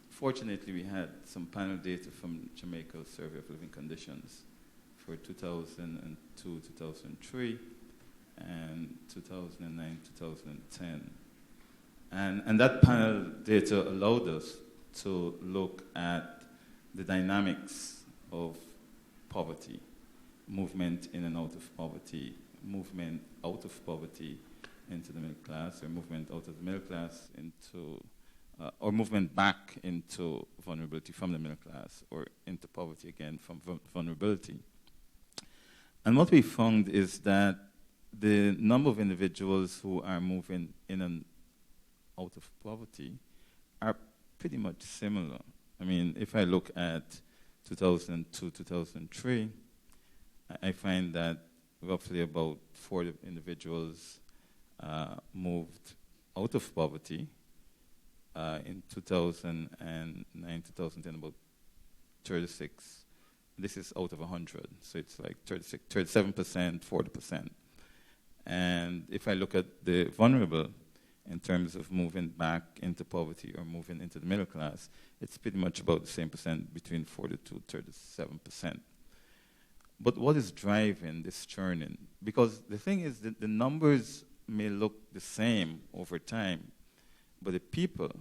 fortunately, we had some panel data from Jamaica's Survey of Living Conditions for 2002, 2003, and 2009, 2010. And that panel data allowed us to look at the dynamics of poverty, movement in and out of poverty, movement out of poverty into the middle class, or movement out of the middle class into, or movement back into vulnerability from the middle class, or into poverty again from vulnerability. And what we found is that the number of individuals who are moving in and out of poverty are pretty much similar. I mean, if I look at 2002, 2003, I find that roughly about 40 individuals moved out of poverty. In 2009, 2010, about 36. This is out of 100, so it's like 37%, 40%. And if I look at the vulnerable, in terms of moving back into poverty or moving into the middle class, it's pretty much about the same percent, between 40 to 37%. But what is driving this churning? Because the thing is that the numbers may look the same over time, but the people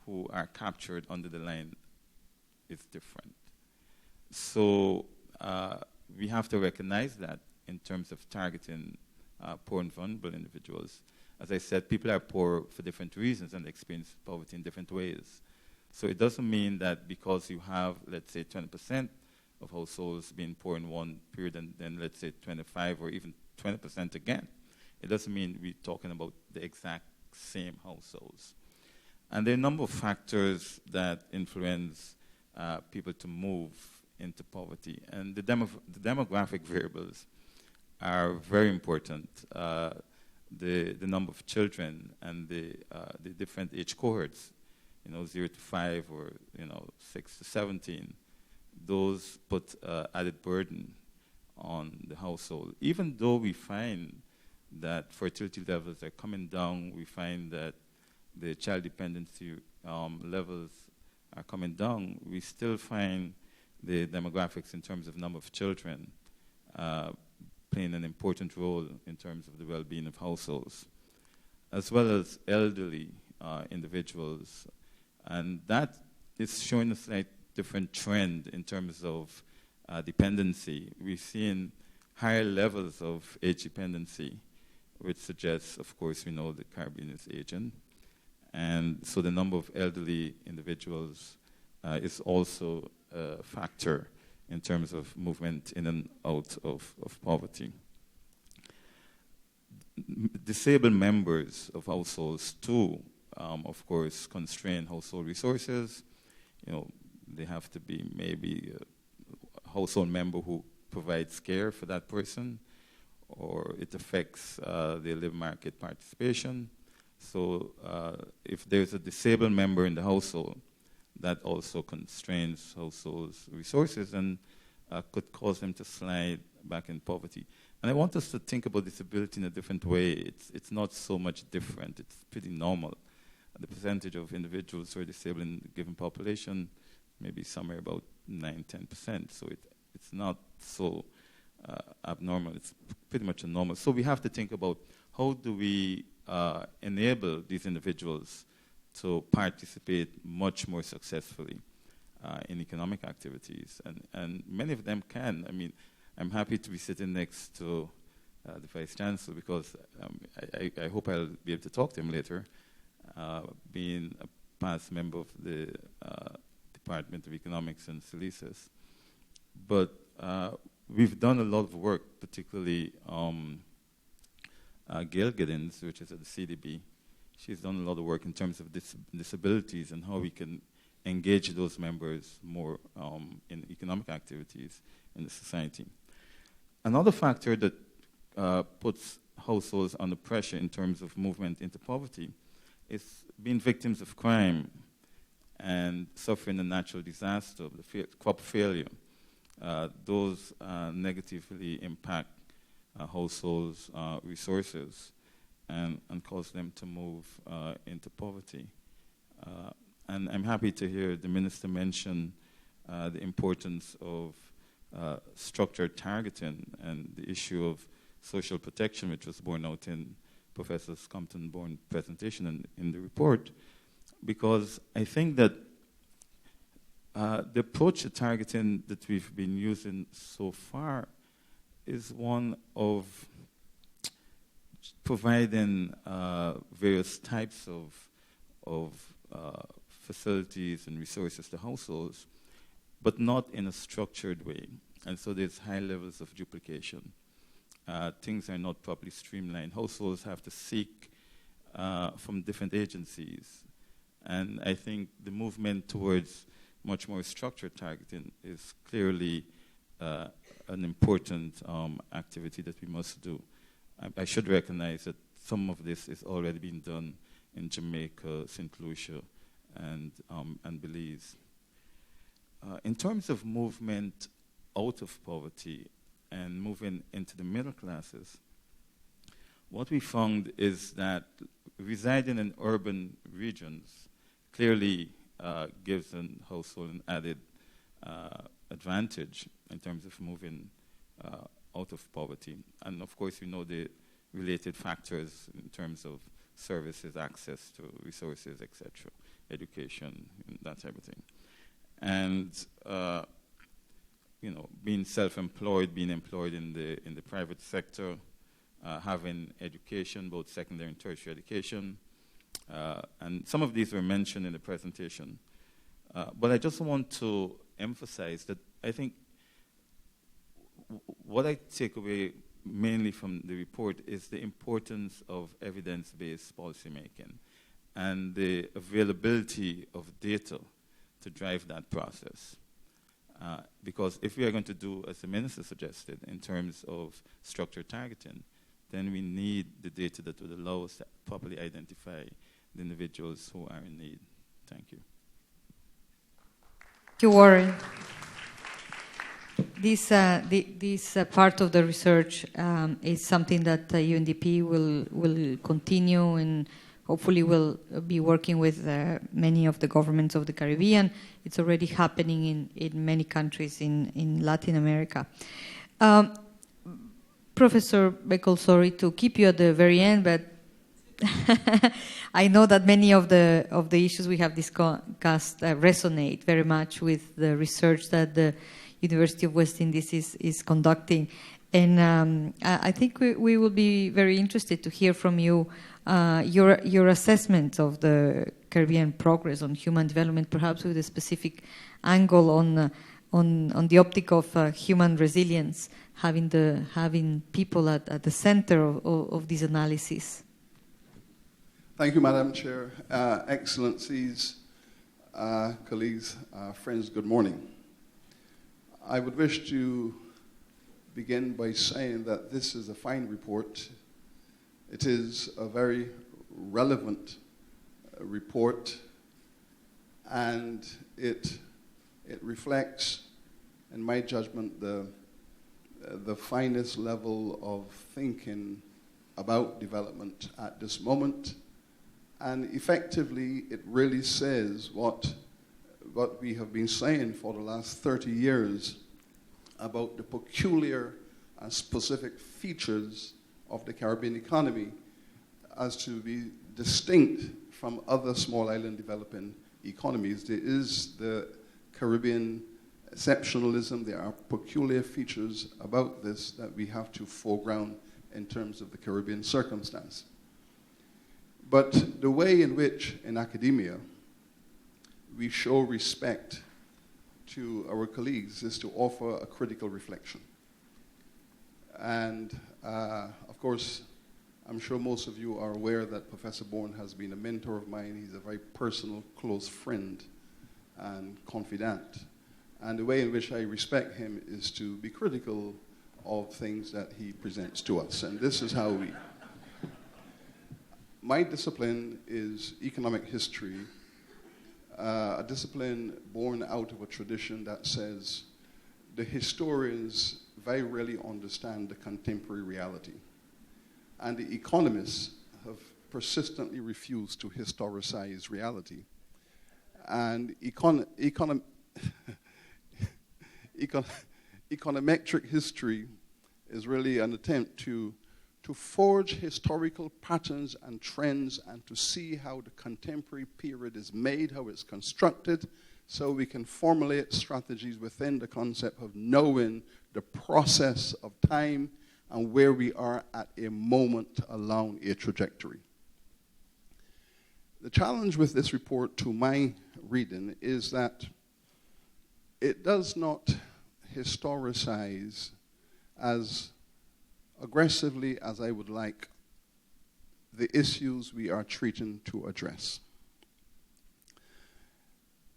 who are captured under the line is different. So we have to recognize that in terms of targeting poor and vulnerable individuals. As I said, people are poor for different reasons and experience poverty in different ways. So it doesn't mean that because you have, let's say, 20% of households being poor in one period and then, let's say, 25 or even 20% again, it doesn't mean we're talking about the exact same households. And there are a number of factors that influence people to move into poverty. And the demographic variables are very important. The number of children and the different age cohorts, 0 to 5 or 6 to 17, those put added burden on the household. Even though we find that fertility levels are coming down, we find that the child dependency levels are coming down, we still find the demographics in terms of number of children playing an important role in terms of the well-being of households, as well as elderly individuals. And that is showing a slight different trend in terms of dependency. We're seeing higher levels of age dependency, which suggests, of course, we know the Caribbean is aging. And so the number of elderly individuals is also a factor in terms of movement in and out of poverty. Disabled members of households, too, of course, constrain household resources. They have to be maybe a household member who provides care for that person, or it affects their labor market participation. So if there's a disabled member in the household, that also constrains households' resources and could cause them to slide back in poverty. And I want us to think about disability in a different way. It's not so much different. It's pretty normal. The percentage of individuals who are disabled in a given population may be somewhere about 9-10%. So it's not so abnormal. It's pretty much a normal. So we have to think about how do we enable these individuals to participate much more successfully in economic activities, and many of them can. I mean, I'm happy to be sitting next to the Vice Chancellor because I hope I'll be able to talk to him later, being a past member of the Department of Economics and Silices. But we've done a lot of work, particularly Gail Giddens, which is at the CDB. She's done a lot of work in terms of disabilities and how we can engage those members more in economic activities in the society. Another factor that puts households under pressure in terms of movement into poverty is being victims of crime and suffering a natural disaster, the crop failure. Those negatively impact households' resources and cause them to move into poverty. And I'm happy to hear the Minister mention the importance of structured targeting and the issue of social protection, which was borne out in Professor Compton-Bourne's presentation in the report, because I think that the approach to targeting that we've been using so far is one of providing various types of facilities and resources to households, but not in a structured way. And so there's high levels of duplication. Things are not properly streamlined. Households have to seek from different agencies. And I think the movement towards much more structured targeting is clearly an important activity that we must do. I should recognize that some of this is already being done in Jamaica, St. Lucia, and Belize. In terms of movement out of poverty and moving into the middle classes, what we found is that residing in urban regions clearly gives a household an added advantage in terms of moving out of poverty. And of course, we know the related factors in terms of services, access to resources, etc., education, that type of thing. And being self-employed, being employed in the private sector, having education, both secondary and tertiary education, and some of these were mentioned in the presentation. But I just want to emphasize that I think what I take away mainly from the report is the importance of evidence-based policymaking and the availability of data to drive that process. Because if we are going to do, as the Minister suggested, in terms of structured targeting, then we need the data that would allow us to properly identify the individuals who are in need. Thank you. Thank you, Warren. This part of the research is something that UNDP will continue and hopefully will be working with many of the governments of the Caribbean. It's already happening in many countries in Latin America. Professor Beckel, sorry to keep you at the very end, but I know that many of the issues we have discussed resonate very much with the research that the University of West Indies is conducting. And I think we will be very interested to hear from you your assessment of the Caribbean progress on human development, perhaps with a specific angle on the optic of human resilience, having people at the center of this analysis. Thank you, Madam Chair. Excellencies, colleagues, friends, good morning. I would wish to begin by saying that this is a fine report. It is a very relevant report, and it reflects, in my judgment, the finest level of thinking about development at this moment. And effectively, it really says what we have been saying for the last 30 years about the peculiar and specific features of the Caribbean economy as to be distinct from other small island developing economies. There is the Caribbean exceptionalism. There are peculiar features about this that we have to foreground in terms of the Caribbean circumstance. But the way in which, in academia, we show respect to our colleagues is to offer a critical reflection. And, of course, I'm sure most of you are aware that Professor Bourne has been a mentor of mine. He's a very personal, close friend and confidant. And the way in which I respect him is to be critical of things that he presents to us. And this is how we... My discipline is economic history, a discipline born out of a tradition that says the historians very rarely understand the contemporary reality. And the economists have persistently refused to historicize reality. And econometric history is really an attempt to forge historical patterns and trends and to see how the contemporary period is made, how it's constructed, so we can formulate strategies within the concept of knowing the process of time and where we are at a moment along a trajectory. The challenge with this report, to my reading, is that it does not historicize as aggressively as I would like the issues we are treating to address.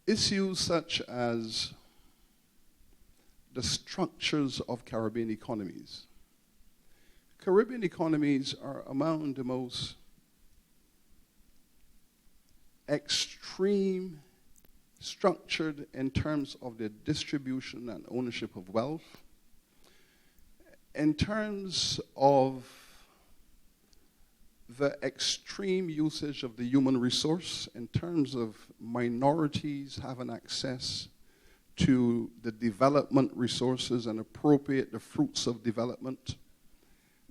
Issues such as the structures of Caribbean economies. Caribbean economies are among the most extreme structured in terms of the distribution and ownership of wealth, in terms of the extreme usage of the human resource, in terms of minorities having access to the development resources and appropriate the fruits of development.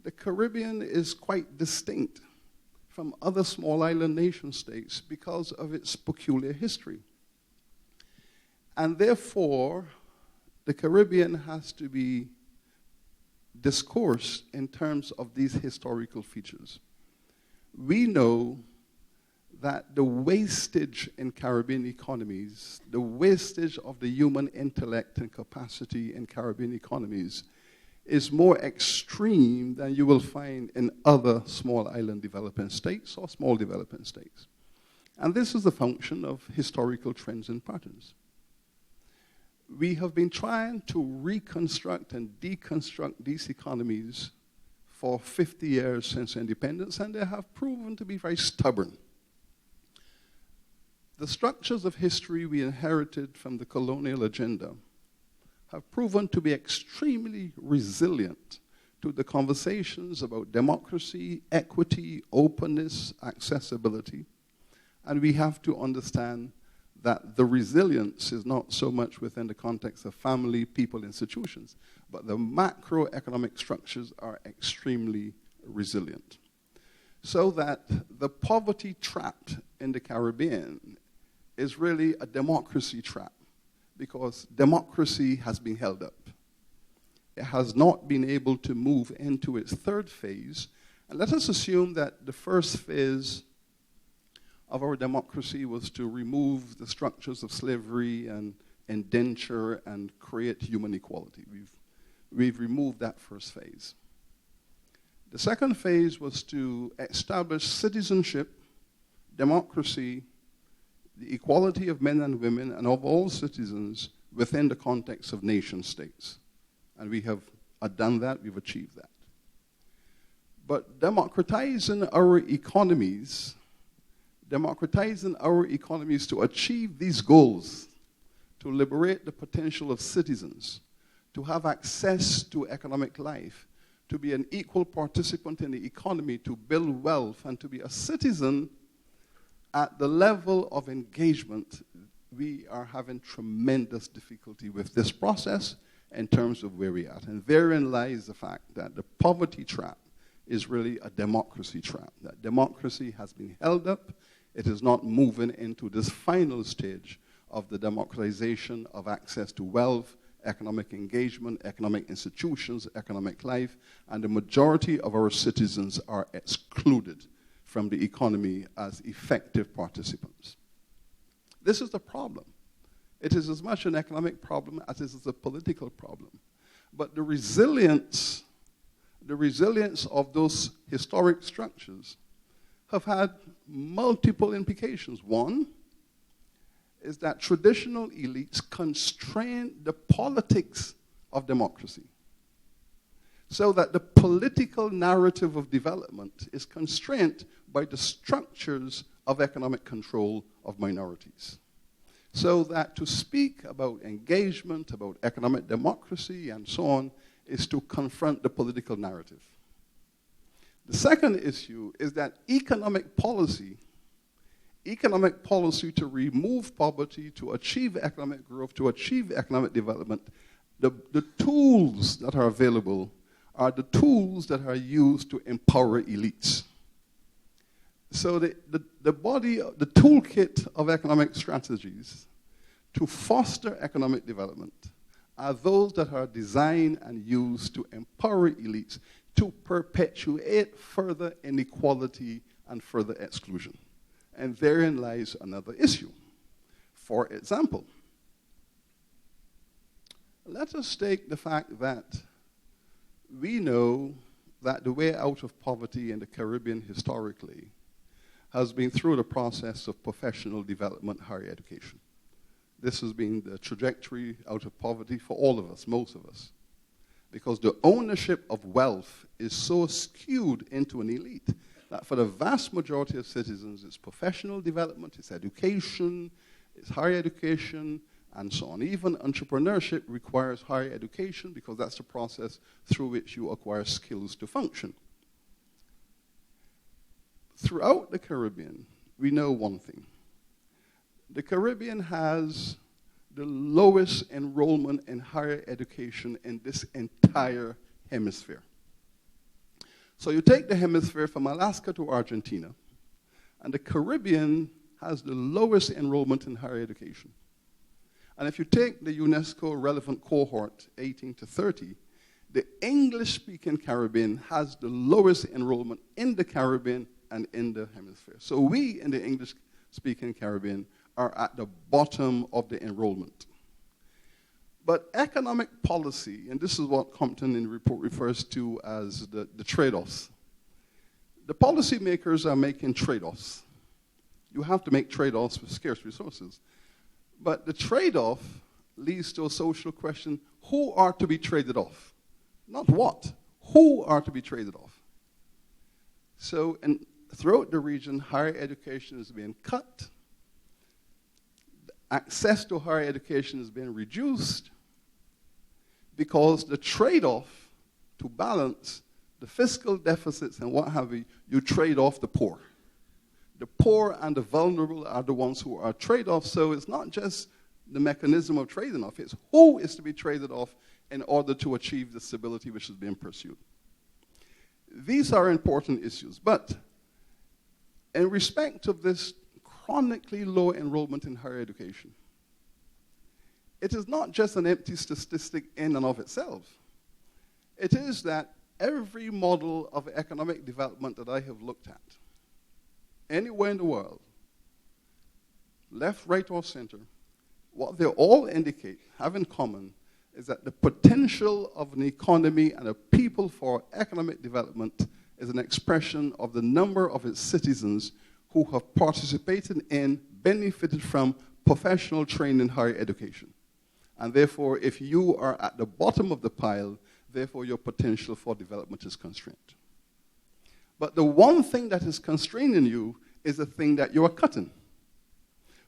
The Caribbean is quite distinct from other small island nation states because of its peculiar history. And therefore, the Caribbean has to be discoursed in terms of these historical features. We know that the wastage in Caribbean economies, the wastage of the human intellect and capacity in Caribbean economies is more extreme than you will find in other small island developing states or small developing states. And this is a function of historical trends and patterns. We have been trying to reconstruct and deconstruct these economies for 50 years since independence, and they have proven to be very stubborn. The structures of history we inherited from the colonial agenda have proven to be extremely resilient to the conversations about democracy, equity, openness, accessibility. And we have to understand that the resilience is not so much within the context of family, people, institutions, but the macroeconomic structures are extremely resilient. So that the poverty trap in the Caribbean is really a democracy trap, because democracy has been held up. It has not been able to move into its third phase. And let us assume that the first phase of our democracy was to remove the structures of slavery and indenture and create human equality. We've removed that first phase. The second phase was to establish citizenship, democracy, the equality of men and women and of all citizens within the context of nation states. And we have done that, we've achieved that. But democratizing our economies to achieve these goals, to liberate the potential of citizens, to have access to economic life, to be an equal participant in the economy, to build wealth, and to be a citizen at the level of engagement, we are having tremendous difficulty with this process in terms of where we are. And therein lies the fact that the poverty trap is really a democracy trap. That democracy has been held up. It is not moving into this final stage of the democratization of access to wealth, economic engagement, economic institutions, economic life, and the majority of our citizens are excluded from the economy as effective participants. This is the problem. It is as much an economic problem as it is a political problem. But the resilience of those historic structures have had multiple implications. One is that traditional elites constrain the politics of democracy, so that the political narrative of development is constrained by the structures of economic control of minorities. So that to speak about engagement, about economic democracy, and so on, is to confront the political narrative. The second issue is that economic policy to remove poverty, to achieve economic growth, to achieve economic development, the tools that are available are the tools that are used to empower elites. So the toolkit of economic strategies to foster economic development are those that are designed and used to empower elites to perpetuate further inequality and further exclusion. And therein lies another issue. For example, let us take the fact that we know that the way out of poverty in the Caribbean historically has been through the process of professional development, higher education. This has been the trajectory out of poverty for all of us, most of us, because the ownership of wealth is so skewed into an elite that for the vast majority of citizens, it's professional development, it's education, it's higher education, and so on. Even entrepreneurship requires higher education because that's the process through which you acquire skills to function. Throughout the Caribbean, we know one thing. The Caribbean has the lowest enrollment in higher education in this entire hemisphere. So you take the hemisphere from Alaska to Argentina, and the Caribbean has the lowest enrollment in higher education. And if you take the UNESCO relevant cohort, 18 to 30, the English-speaking Caribbean has the lowest enrollment in the Caribbean and in the hemisphere. So we in the English-speaking Caribbean are at the bottom of the enrollment. But economic policy, and this is what Compton in the report refers to as the trade-offs. The policymakers are making trade-offs. You have to make trade-offs with scarce resources. But the trade-off leads to a social question: who are to be traded off? Not what. Who are to be traded off? So throughout the region, higher education is being cut. Access to higher education is being reduced because the trade-off to balance the fiscal deficits and what have you, you trade off the poor. The poor and the vulnerable are the ones who are traded off, so it's not just the mechanism of trading off, it's who is to be traded off in order to achieve the stability which is being pursued. These are important issues, but in respect of this chronically low enrollment in higher education, it is not just an empty statistic in and of itself. It is that every model of economic development that I have looked at, anywhere in the world, left, right, or center, what they all indicate, have in common, is that the potential of an economy and a people for economic development is an expression of the number of its citizens who have participated in, benefited from professional training in higher education. And therefore, if you are at the bottom of the pile, therefore your potential for development is constrained. But the one thing that is constraining you is the thing that you are cutting,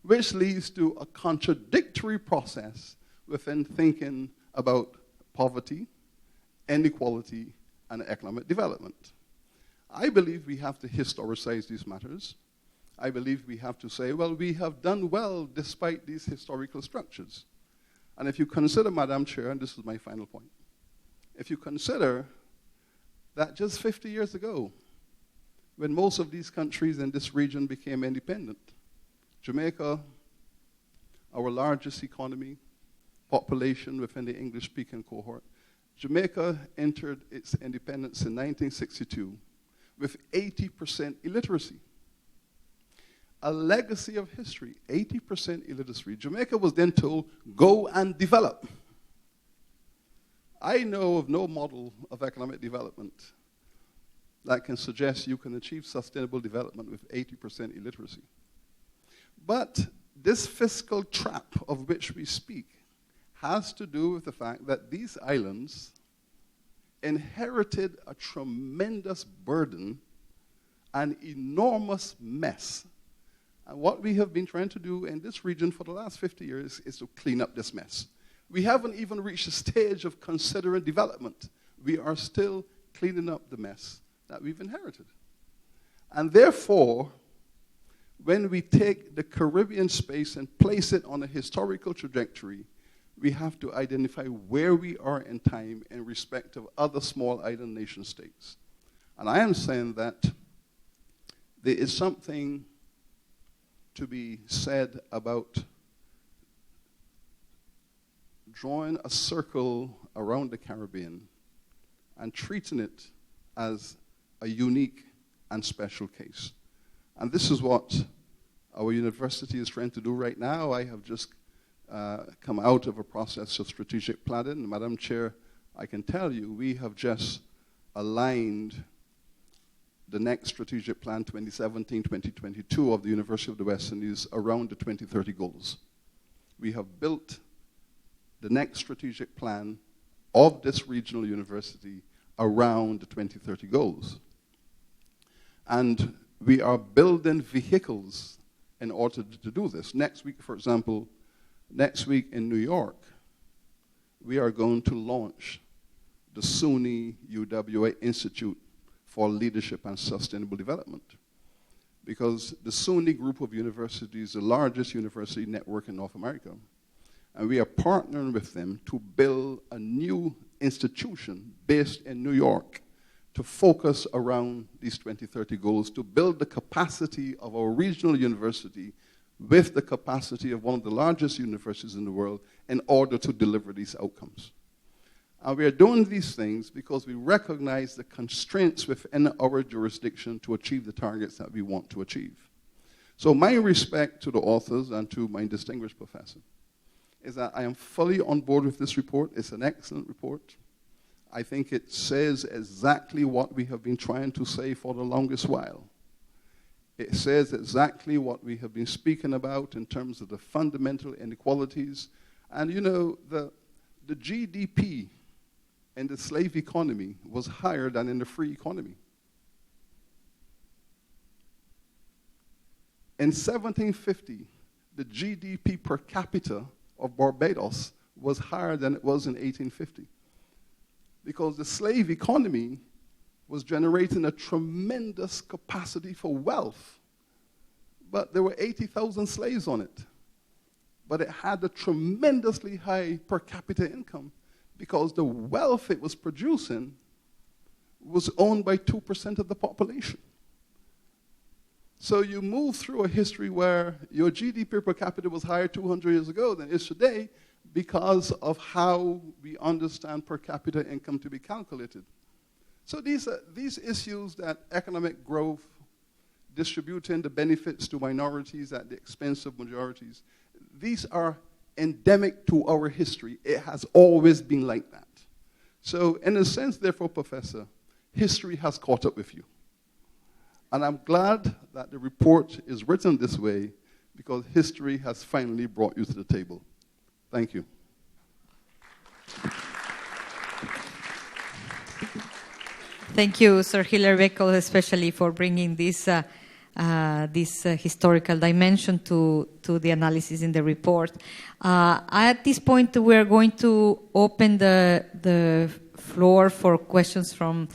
which leads to a contradictory process within thinking about poverty, inequality, and economic development. I believe we have to historicize these matters. I believe we have to say, well, we have done well despite these historical structures. And if you consider, Madam Chair, and this is my final point, if you consider that just 50 years ago, when most of these countries in this region became independent, Jamaica, our largest economy, population within the English-speaking cohort. Jamaica entered its independence in 1962 with 80% illiteracy. A legacy of history, 80% illiteracy. Jamaica was then told, go and develop. I know of no model of economic development that can suggest you can achieve sustainable development with 80% illiteracy. But this fiscal trap of which we speak has to do with the fact that these islands inherited a tremendous burden, an enormous mess. And what we have been trying to do in this region for the last 50 years is to clean up this mess. We haven't even reached the stage of considering development. We are still cleaning up the mess that we've inherited. And therefore, when we take the Caribbean space and place it on a historical trajectory, we have to identify where we are in time in respect of other small island nation states. And I am saying that there is something to be said about drawing a circle around the Caribbean and treating it as a unique and special case. And this is what our university is trying to do right now. I have just come out of a process of strategic planning. Madam Chair, I can tell you, we have just aligned the next strategic plan 2017-2022 of the University of the West Indies around the 2030 goals. We have built the next strategic plan of this regional university around the 2030 goals. And we are building vehicles in order to do this. Next week, for example, next week in New York, we are going to launch the SUNY UWA Institute for Leadership and Sustainable Development. Because the SUNY group of universities is the largest university network in North America. And we are partnering with them to build a new institution based in New York to focus around these 2030 goals, to build the capacity of our regional university with the capacity of one of the largest universities in the world in order to deliver these outcomes. And we are doing these things because we recognize the constraints within our jurisdiction to achieve the targets that we want to achieve. So my respect to the authors and to my distinguished professor is that I am fully on board with this report. It's an excellent report. I think it says exactly what we have been trying to say for the longest while. It says exactly what we have been speaking about in terms of the fundamental inequalities. And you know, the GDP in the slave economy was higher than in the free economy. In 1750, the GDP per capita of Barbados was higher than it was in 1850. Because the slave economy was generating a tremendous capacity for wealth. But there were 80,000 slaves on it. But it had a tremendously high per capita income because the wealth it was producing was owned by 2% of the population. So you move through a history where your GDP per capita was higher 200 years ago than it is today because of how we understand per capita income to be calculated. So these issues that economic growth, distributing the benefits to minorities at the expense of majorities, these are endemic to our history. It has always been like that. So in a sense, therefore, Professor, history has caught up with you. And I'm glad that the report is written this way because history has finally brought you to the table. Thank you. Thank you, Sir Hilary Beckel, especially for bringing this historical dimension to the analysis in the report. At this point, we are going to open the floor for questions from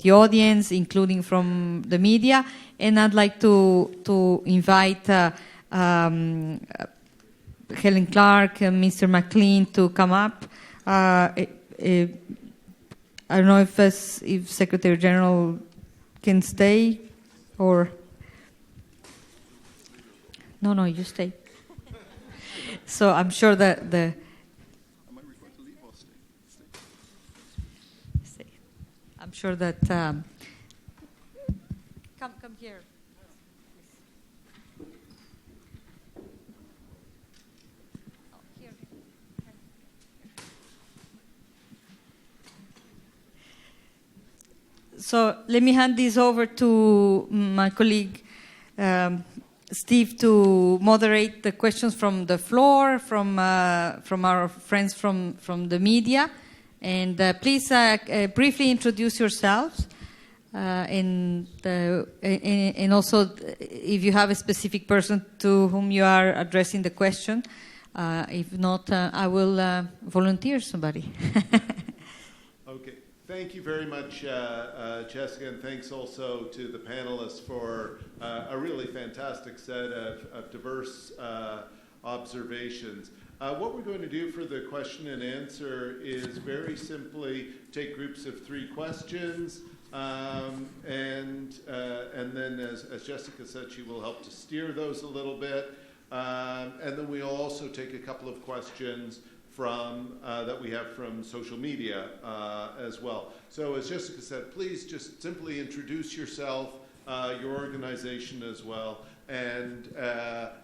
the audience, including from the media, and I'd like to invite Helen Clark and Mr. McLean to come up. I don't know if Secretary General can stay or... No, you stay. So I'm sure that the... I'm sure that... come here. So let me hand this over to my colleague Steve to moderate the questions from the floor, from our friends from the media. And please briefly introduce yourselves. And also, if you have a specific person to whom you are addressing the question. If not, I will volunteer somebody. Okay. Thank you very much, Jessica, and thanks also to the panelists for a really fantastic set of diverse observations. What we're going to do for the question and answer is very simply take groups of 3 questions, and then, as Jessica said, she will help to steer those a little bit, and then we'll also take a couple of questions from that we have from social media as well. So as Jessica said, please just simply introduce yourself, your organization as well, and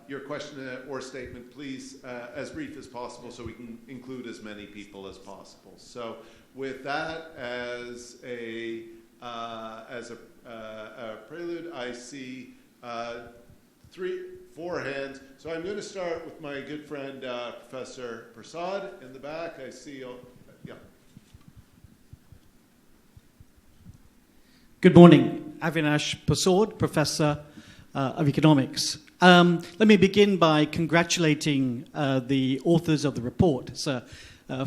your question or statement, please, as brief as possible so we can include as many people as possible. So with that as a prelude, I see 4 hands. So I'm going to start with my good friend, Professor Prasad in the back. I see, yeah. Good morning. Avinash Prasad, Professor of Economics. Let me begin by congratulating the authors of the report. It's a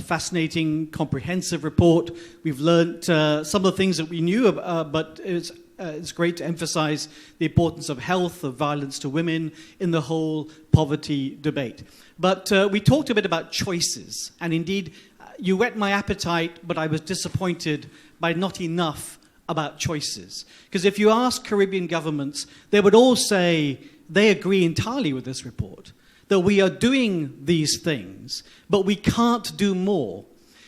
fascinating, comprehensive report. We've learned some of the things that we knew, but it's great to emphasize the importance of health, of violence to women in the whole poverty debate. But we talked a bit about choices, and indeed, you whet my appetite, but I was disappointed by not enough about choices. Because if you ask Caribbean governments, they would all say they agree entirely with this report, that we are doing these things, but we can't do more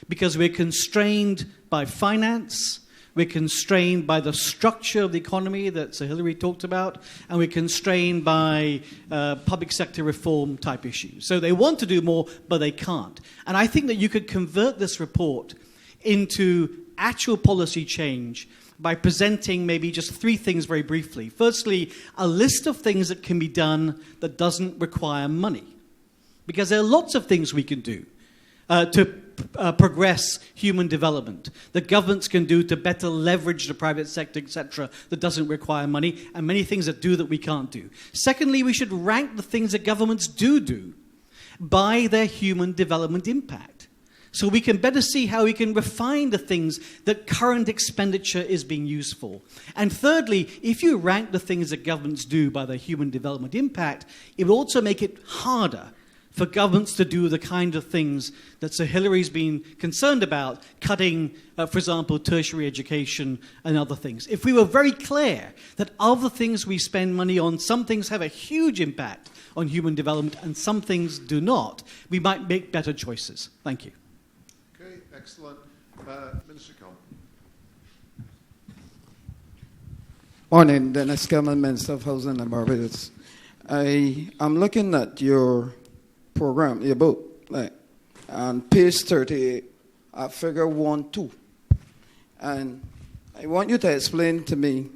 because we're constrained by finance, we're constrained by the structure of the economy that Sir Hilary talked about, and we're constrained by public sector reform type issues. So they want to do more, but they can't. And I think that you could convert this report into actual policy change by presenting maybe just 3 things very briefly. Firstly, a list of things that can be done that doesn't require money. Because there are lots of things we can do to progress human development, that governments can do to better leverage the private sector, etc., that doesn't require money, and many things that do that we can't do. Secondly, we should rank the things that governments do by their human development impact, so we can better see how we can refine the things that current expenditure is being used for. And thirdly, if you rank the things that governments do by their human development impact, it will also make it harder for governments to do the kind of things that Sir Hilary's been concerned about, cutting, for example, tertiary education and other things. If we were very clear that of the things we spend money on, some things have a huge impact on human development and some things do not, we might make better choices. Thank you. Okay, excellent. Minister Cohen. Morning, Dennis Kelman, Minister of Housing and Barbados. I'm looking at your program, your book, like, on page 38, figure 1.2. And I want you to explain to me,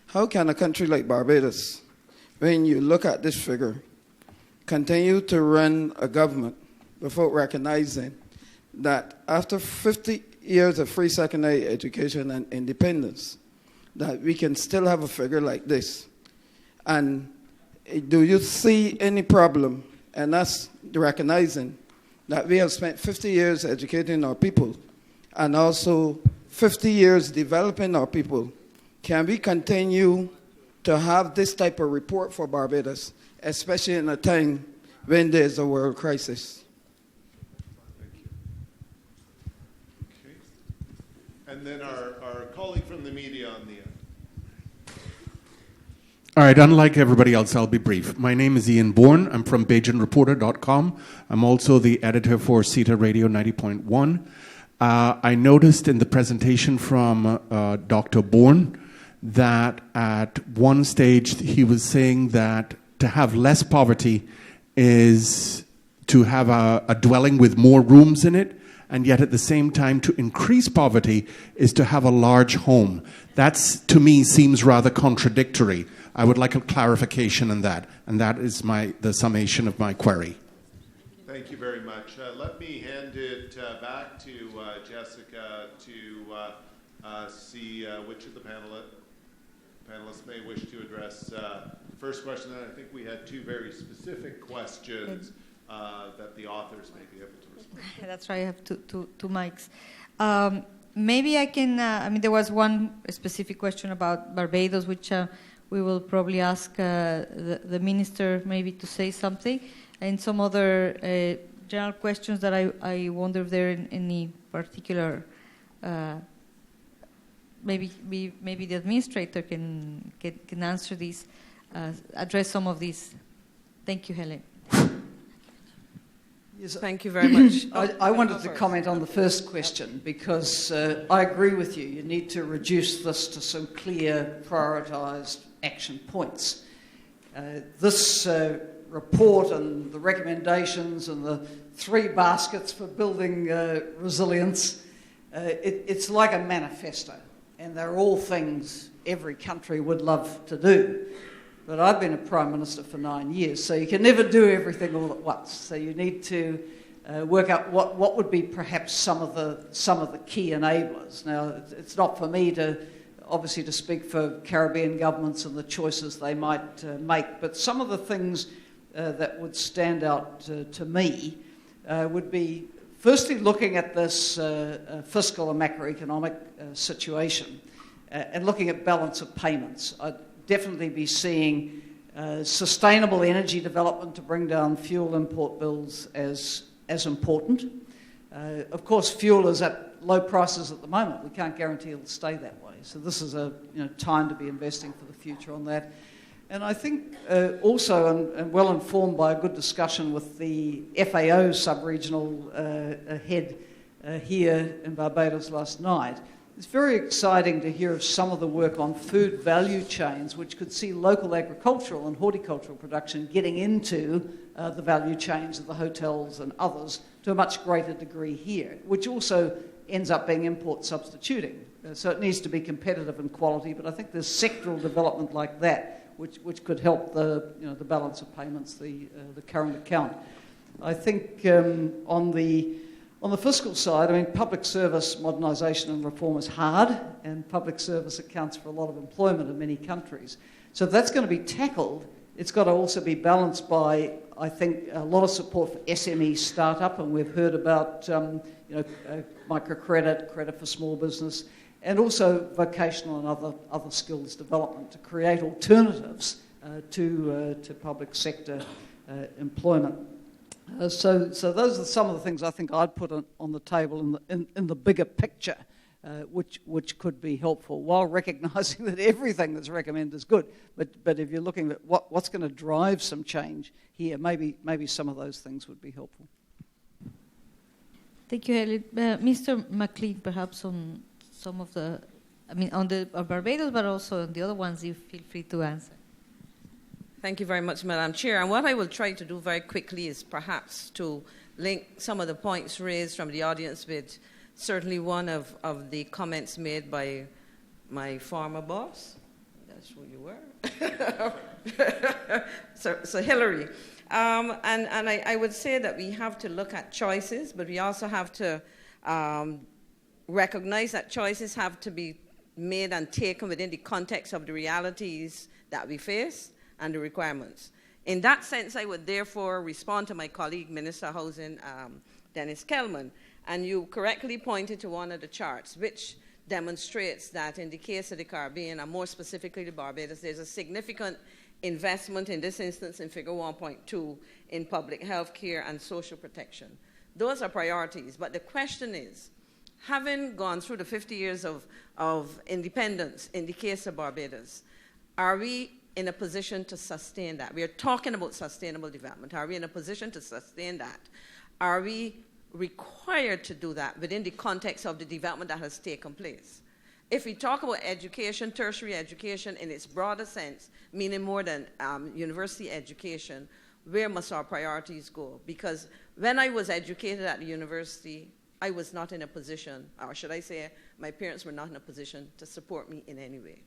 how can a country like Barbados, when you look at this figure, continue to run a government without recognizing that after 50 years of free secondary education and independence, that we can still have a figure like this? And do you see any problem in us recognizing that we have spent 50 years educating our people and also 50 years developing our people? Can we continue to have this type of report for Barbados, especially in a time when there's a world crisis? Thank you. Okay. And then our colleague from the media on the end. All right, unlike everybody else, I'll be brief. My name is Ian Bourne. I'm from BajanReporter.com. I'm also the editor for CETA Radio 90.1. I noticed in the presentation from Dr. Bourne that at one stage he was saying that to have less poverty is to have a dwelling with more rooms in it, and yet at the same time to increase poverty is to have a large home. That's, to me, seems rather contradictory. I would like a clarification on that, and that is the summation of my query. Thank you very much. Let me hand it back to Jessica to see which of the panelists may wish to address the first question. And I think we had two very specific questions that the authors may be able to respond to. That's right, I have two mics. Maybe I can, there was one specific question about Barbados, which we will probably ask the minister maybe to say something, and some other general questions that I wonder if there are any particular, maybe the administrator can answer these, address some of these. Thank you, Helen. Yes, thank you very much. I wanted to comment on the first question because I agree with you. You need to reduce this to some clear, prioritised action points. This report and the recommendations and the 3 baskets for building resilience, it's like a manifesto, and they're all things every country would love to do. But I've been a Prime Minister for 9 years, so you can never do everything all at once. So you need to work out what would be perhaps some of the key enablers. Now, it's not for me to speak for Caribbean governments and the choices they might make, but some of the things that would stand out to me would be, firstly, looking at this fiscal and macroeconomic situation and looking at balance of payments. I'd definitely be seeing sustainable energy development to bring down fuel import bills as important. Of course, fuel is at low prices at the moment. We can't guarantee it'll stay that way. So this is a time to be investing for the future on that. And I think also, and well informed by a good discussion with the FAO sub-regional head here in Barbados last night, it's very exciting to hear of some of the work on food value chains, which could see local agricultural and horticultural production getting into the value chains of the hotels and others to a much greater degree here, which also ends up being import substituting. So it needs to be competitive in quality, but I think there's sectoral development like that, which could help the balance of payments, the current account. I think on the fiscal side, public service modernisation and reform is hard, and public service accounts for a lot of employment in many countries. So if that's going to be tackled, it's got to also be balanced by, I think, a lot of support for SME startup, and we've heard about microcredit, credit for small business, and also vocational and other skills development to create alternatives to public sector employment. So those are some of the things I think I'd put on the table in the bigger picture, which could be helpful, while recognising that everything that's recommended is good. But if you're looking at what's going to drive some change here, maybe some of those things would be helpful. Thank you, Helen. Mr. McLean, perhaps on some of the, on Barbados, but also on the other ones, you feel free to answer. Thank you very much, Madam Chair. And what I will try to do very quickly is perhaps to link some of the points raised from the audience with certainly one of the comments made by my former boss. That's who you were. so Hillary. And I would say that we have to look at choices, but we also have to recognize that choices have to be made and taken within the context of the realities that we face and the requirements. In that sense, I would therefore respond to my colleague, Minister of Housing, Dennis Kelman. And you correctly pointed to one of the charts, which demonstrates that in the case of the Caribbean, and more specifically the Barbados, there's a significant investment in this instance in figure 1.2 in public health care and social protection. Those are priorities, but the question is, having gone through the 50 years of independence in the case of Barbados, are we in a position to sustain that? We are talking about sustainable development. Are we in a position to sustain that? Are we required to do that within the context of the development that has taken place? If we talk about education, tertiary education in its broader sense, meaning more than university education, where must our priorities go? Because when I was educated at the university, I was not in a position, or should I say, my parents were not in a position to support me in any way.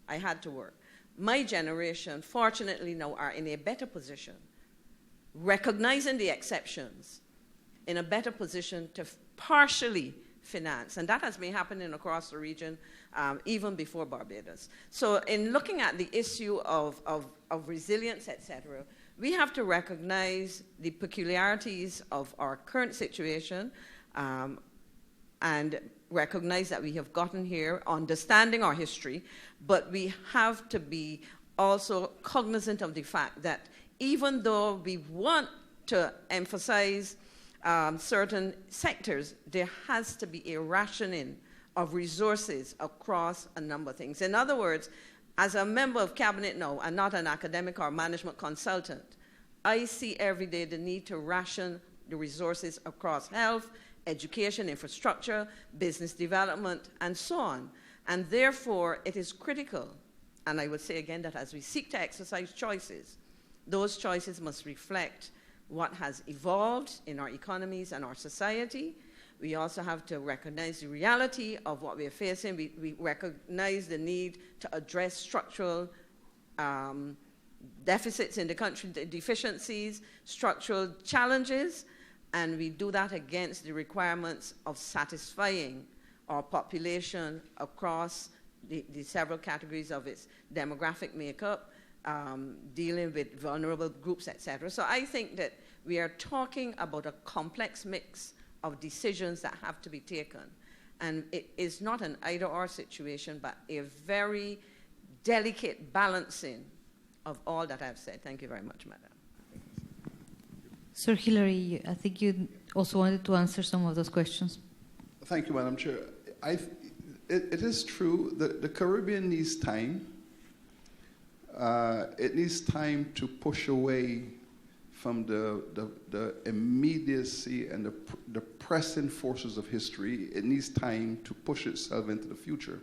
I had to work. My generation, fortunately now, are in a better position, recognizing the exceptions, in a better position to partially finance. And that has been happening across the region even before Barbados. So in looking at the issue of resilience, etc., we have to recognize the peculiarities of our current situation and recognize that we have gotten here, understanding our history, but we have to be also cognizant of the fact that even though we want to emphasize certain sectors, there has to be a rationing of resources across a number of things. In other words, as a member of cabinet now and not an academic or management consultant, I see every day the need to ration the resources across health, education, infrastructure, business development, and so on. And therefore, it is critical, and I would say again that as we seek to exercise choices, those choices must reflect what has evolved in our economies and our society. We also have to recognize the reality of what we are facing. We recognize the need to address structural deficits in the country, deficiencies, structural challenges, and we do that against the requirements of satisfying our population across the several categories of its demographic makeup, dealing with vulnerable groups, etc. So I think that we are talking about a complex mix of decisions that have to be taken. And it is not an either-or situation, but a very delicate balancing of all that I've said. Thank you very much, Madam. Sir Hillary, I think you also wanted to answer some of those questions. Thank you, Madam Chair. It is true that the Caribbean needs time. It needs time to push away from the immediacy and the pressing forces of history. It needs time to push itself into the future.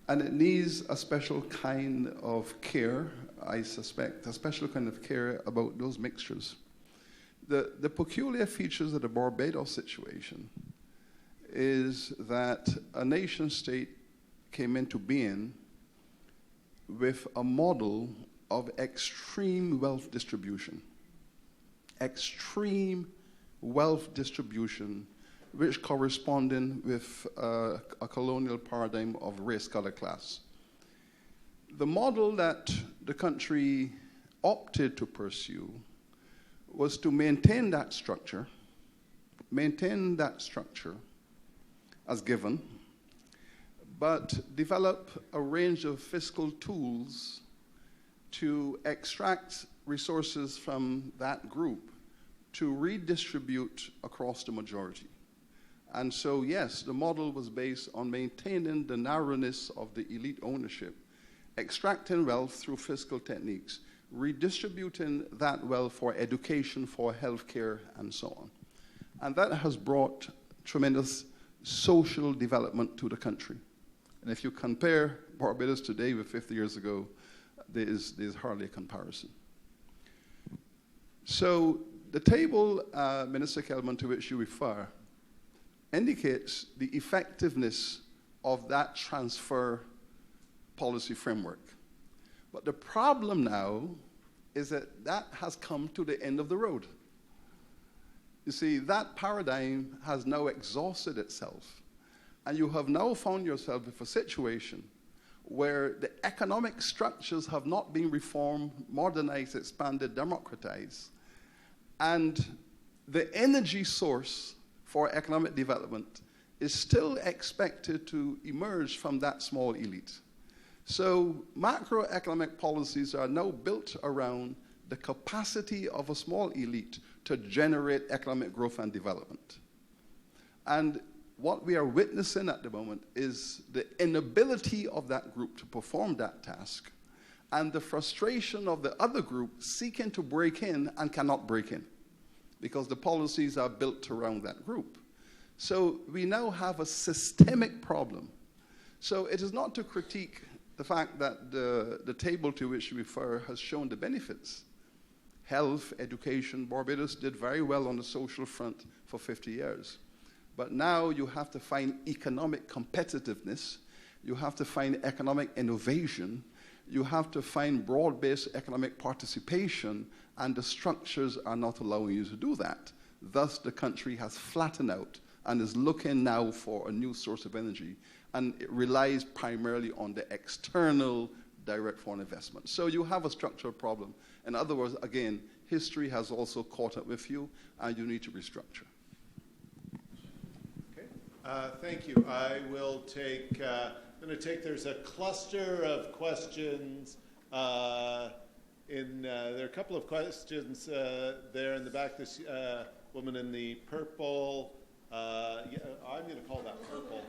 And it needs a special kind of care, I suspect, a special kind of care about those mixtures. The peculiar features of the Barbados situation is that a nation state came into being with a model of extreme wealth distribution. Extreme wealth distribution, which corresponding with a colonial paradigm of race, color, class. The model that the country opted to pursue was to maintain that structure as given, but develop a range of fiscal tools to extract resources from that group to redistribute across the majority. And so, yes, the model was based on maintaining the narrowness of the elite ownership, extracting wealth through fiscal techniques, redistributing that wealth for education, for healthcare, and so on. And that has brought tremendous social development to the country. And if you compare Barbados today with 50 years ago, there's hardly a comparison. So the table, Minister Kelman, to which you refer, indicates the effectiveness of that transfer policy framework. But the problem now is that that has come to the end of the road. You see, that paradigm has now exhausted itself. And you have now found yourself with a situation where the economic structures have not been reformed, modernized, expanded, democratized. And the energy source for economic development is still expected to emerge from that small elite. So macroeconomic policies are now built around the capacity of a small elite to generate economic growth and development. And what we are witnessing at the moment is the inability of that group to perform that task and the frustration of the other group seeking to break in and cannot break in because the policies are built around that group. So we now have a systemic problem. So it is not to critique the fact that the table to which you refer has shown the benefits. Health, education, Barbados did very well on the social front for 50 years. But now you have to find economic competitiveness, you have to find economic innovation, you have to find broad-based economic participation, and the structures are not allowing you to do that. Thus, the country has flattened out and is looking now for a new source of energy, and it relies primarily on the external direct foreign investment. So you have a structural problem. In other words, again, history has also caught up with you, and you need to restructure. Okay. Thank you. I will take, there's a cluster of questions. There are a couple of questions there in the back. This woman in the purple, I'm going to call that purple.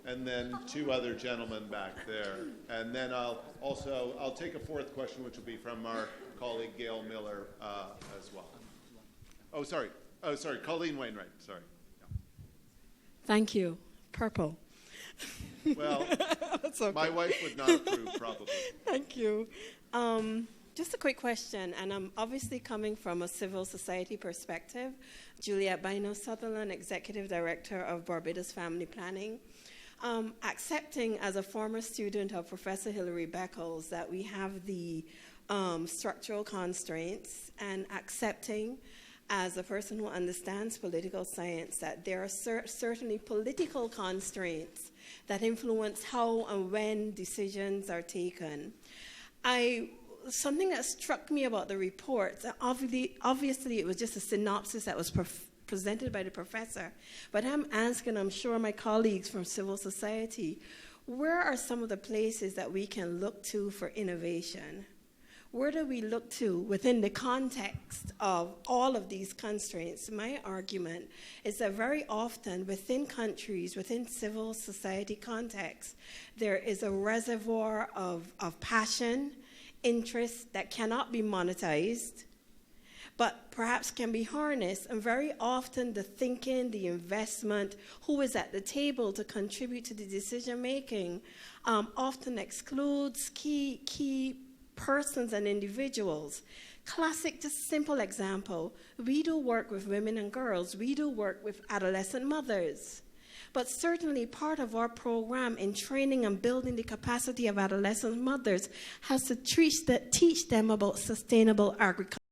And then two other gentlemen back there. And then I'll take a fourth question, which will be from our colleague Gail Miller as well. Oh, sorry, Colleen Wainwright, sorry. Yeah. Thank you. Purple. Well, That's okay. My wife would not approve, probably. Thank you. Just a quick question, and I'm obviously coming from a civil society perspective. Juliette Bino-Sutherland, Executive Director of Barbados Family Planning. Accepting as a former student of Professor Hilary Beckles that we have the structural constraints, and accepting as a person who understands political science that there are certainly political constraints that influence how and when decisions are taken. Something that struck me about the report, obviously it was just a synopsis that was presented by the professor, but I'm asking, I'm sure my colleagues from civil society, where are some of the places that we can look to for innovation? Where do we look to within the context of all of these constraints? My argument is that very often within countries, within civil society contexts, there is a reservoir of passion, interest that cannot be monetized, but perhaps can be harnessed, and very often the thinking, the investment, who is at the table to contribute to the decision-making, often excludes key persons and individuals. Classic, just simple example, we do work with women and girls, we do work with adolescent mothers. But certainly part of our program in training and building the capacity of adolescent mothers has to teach them about sustainable agriculture.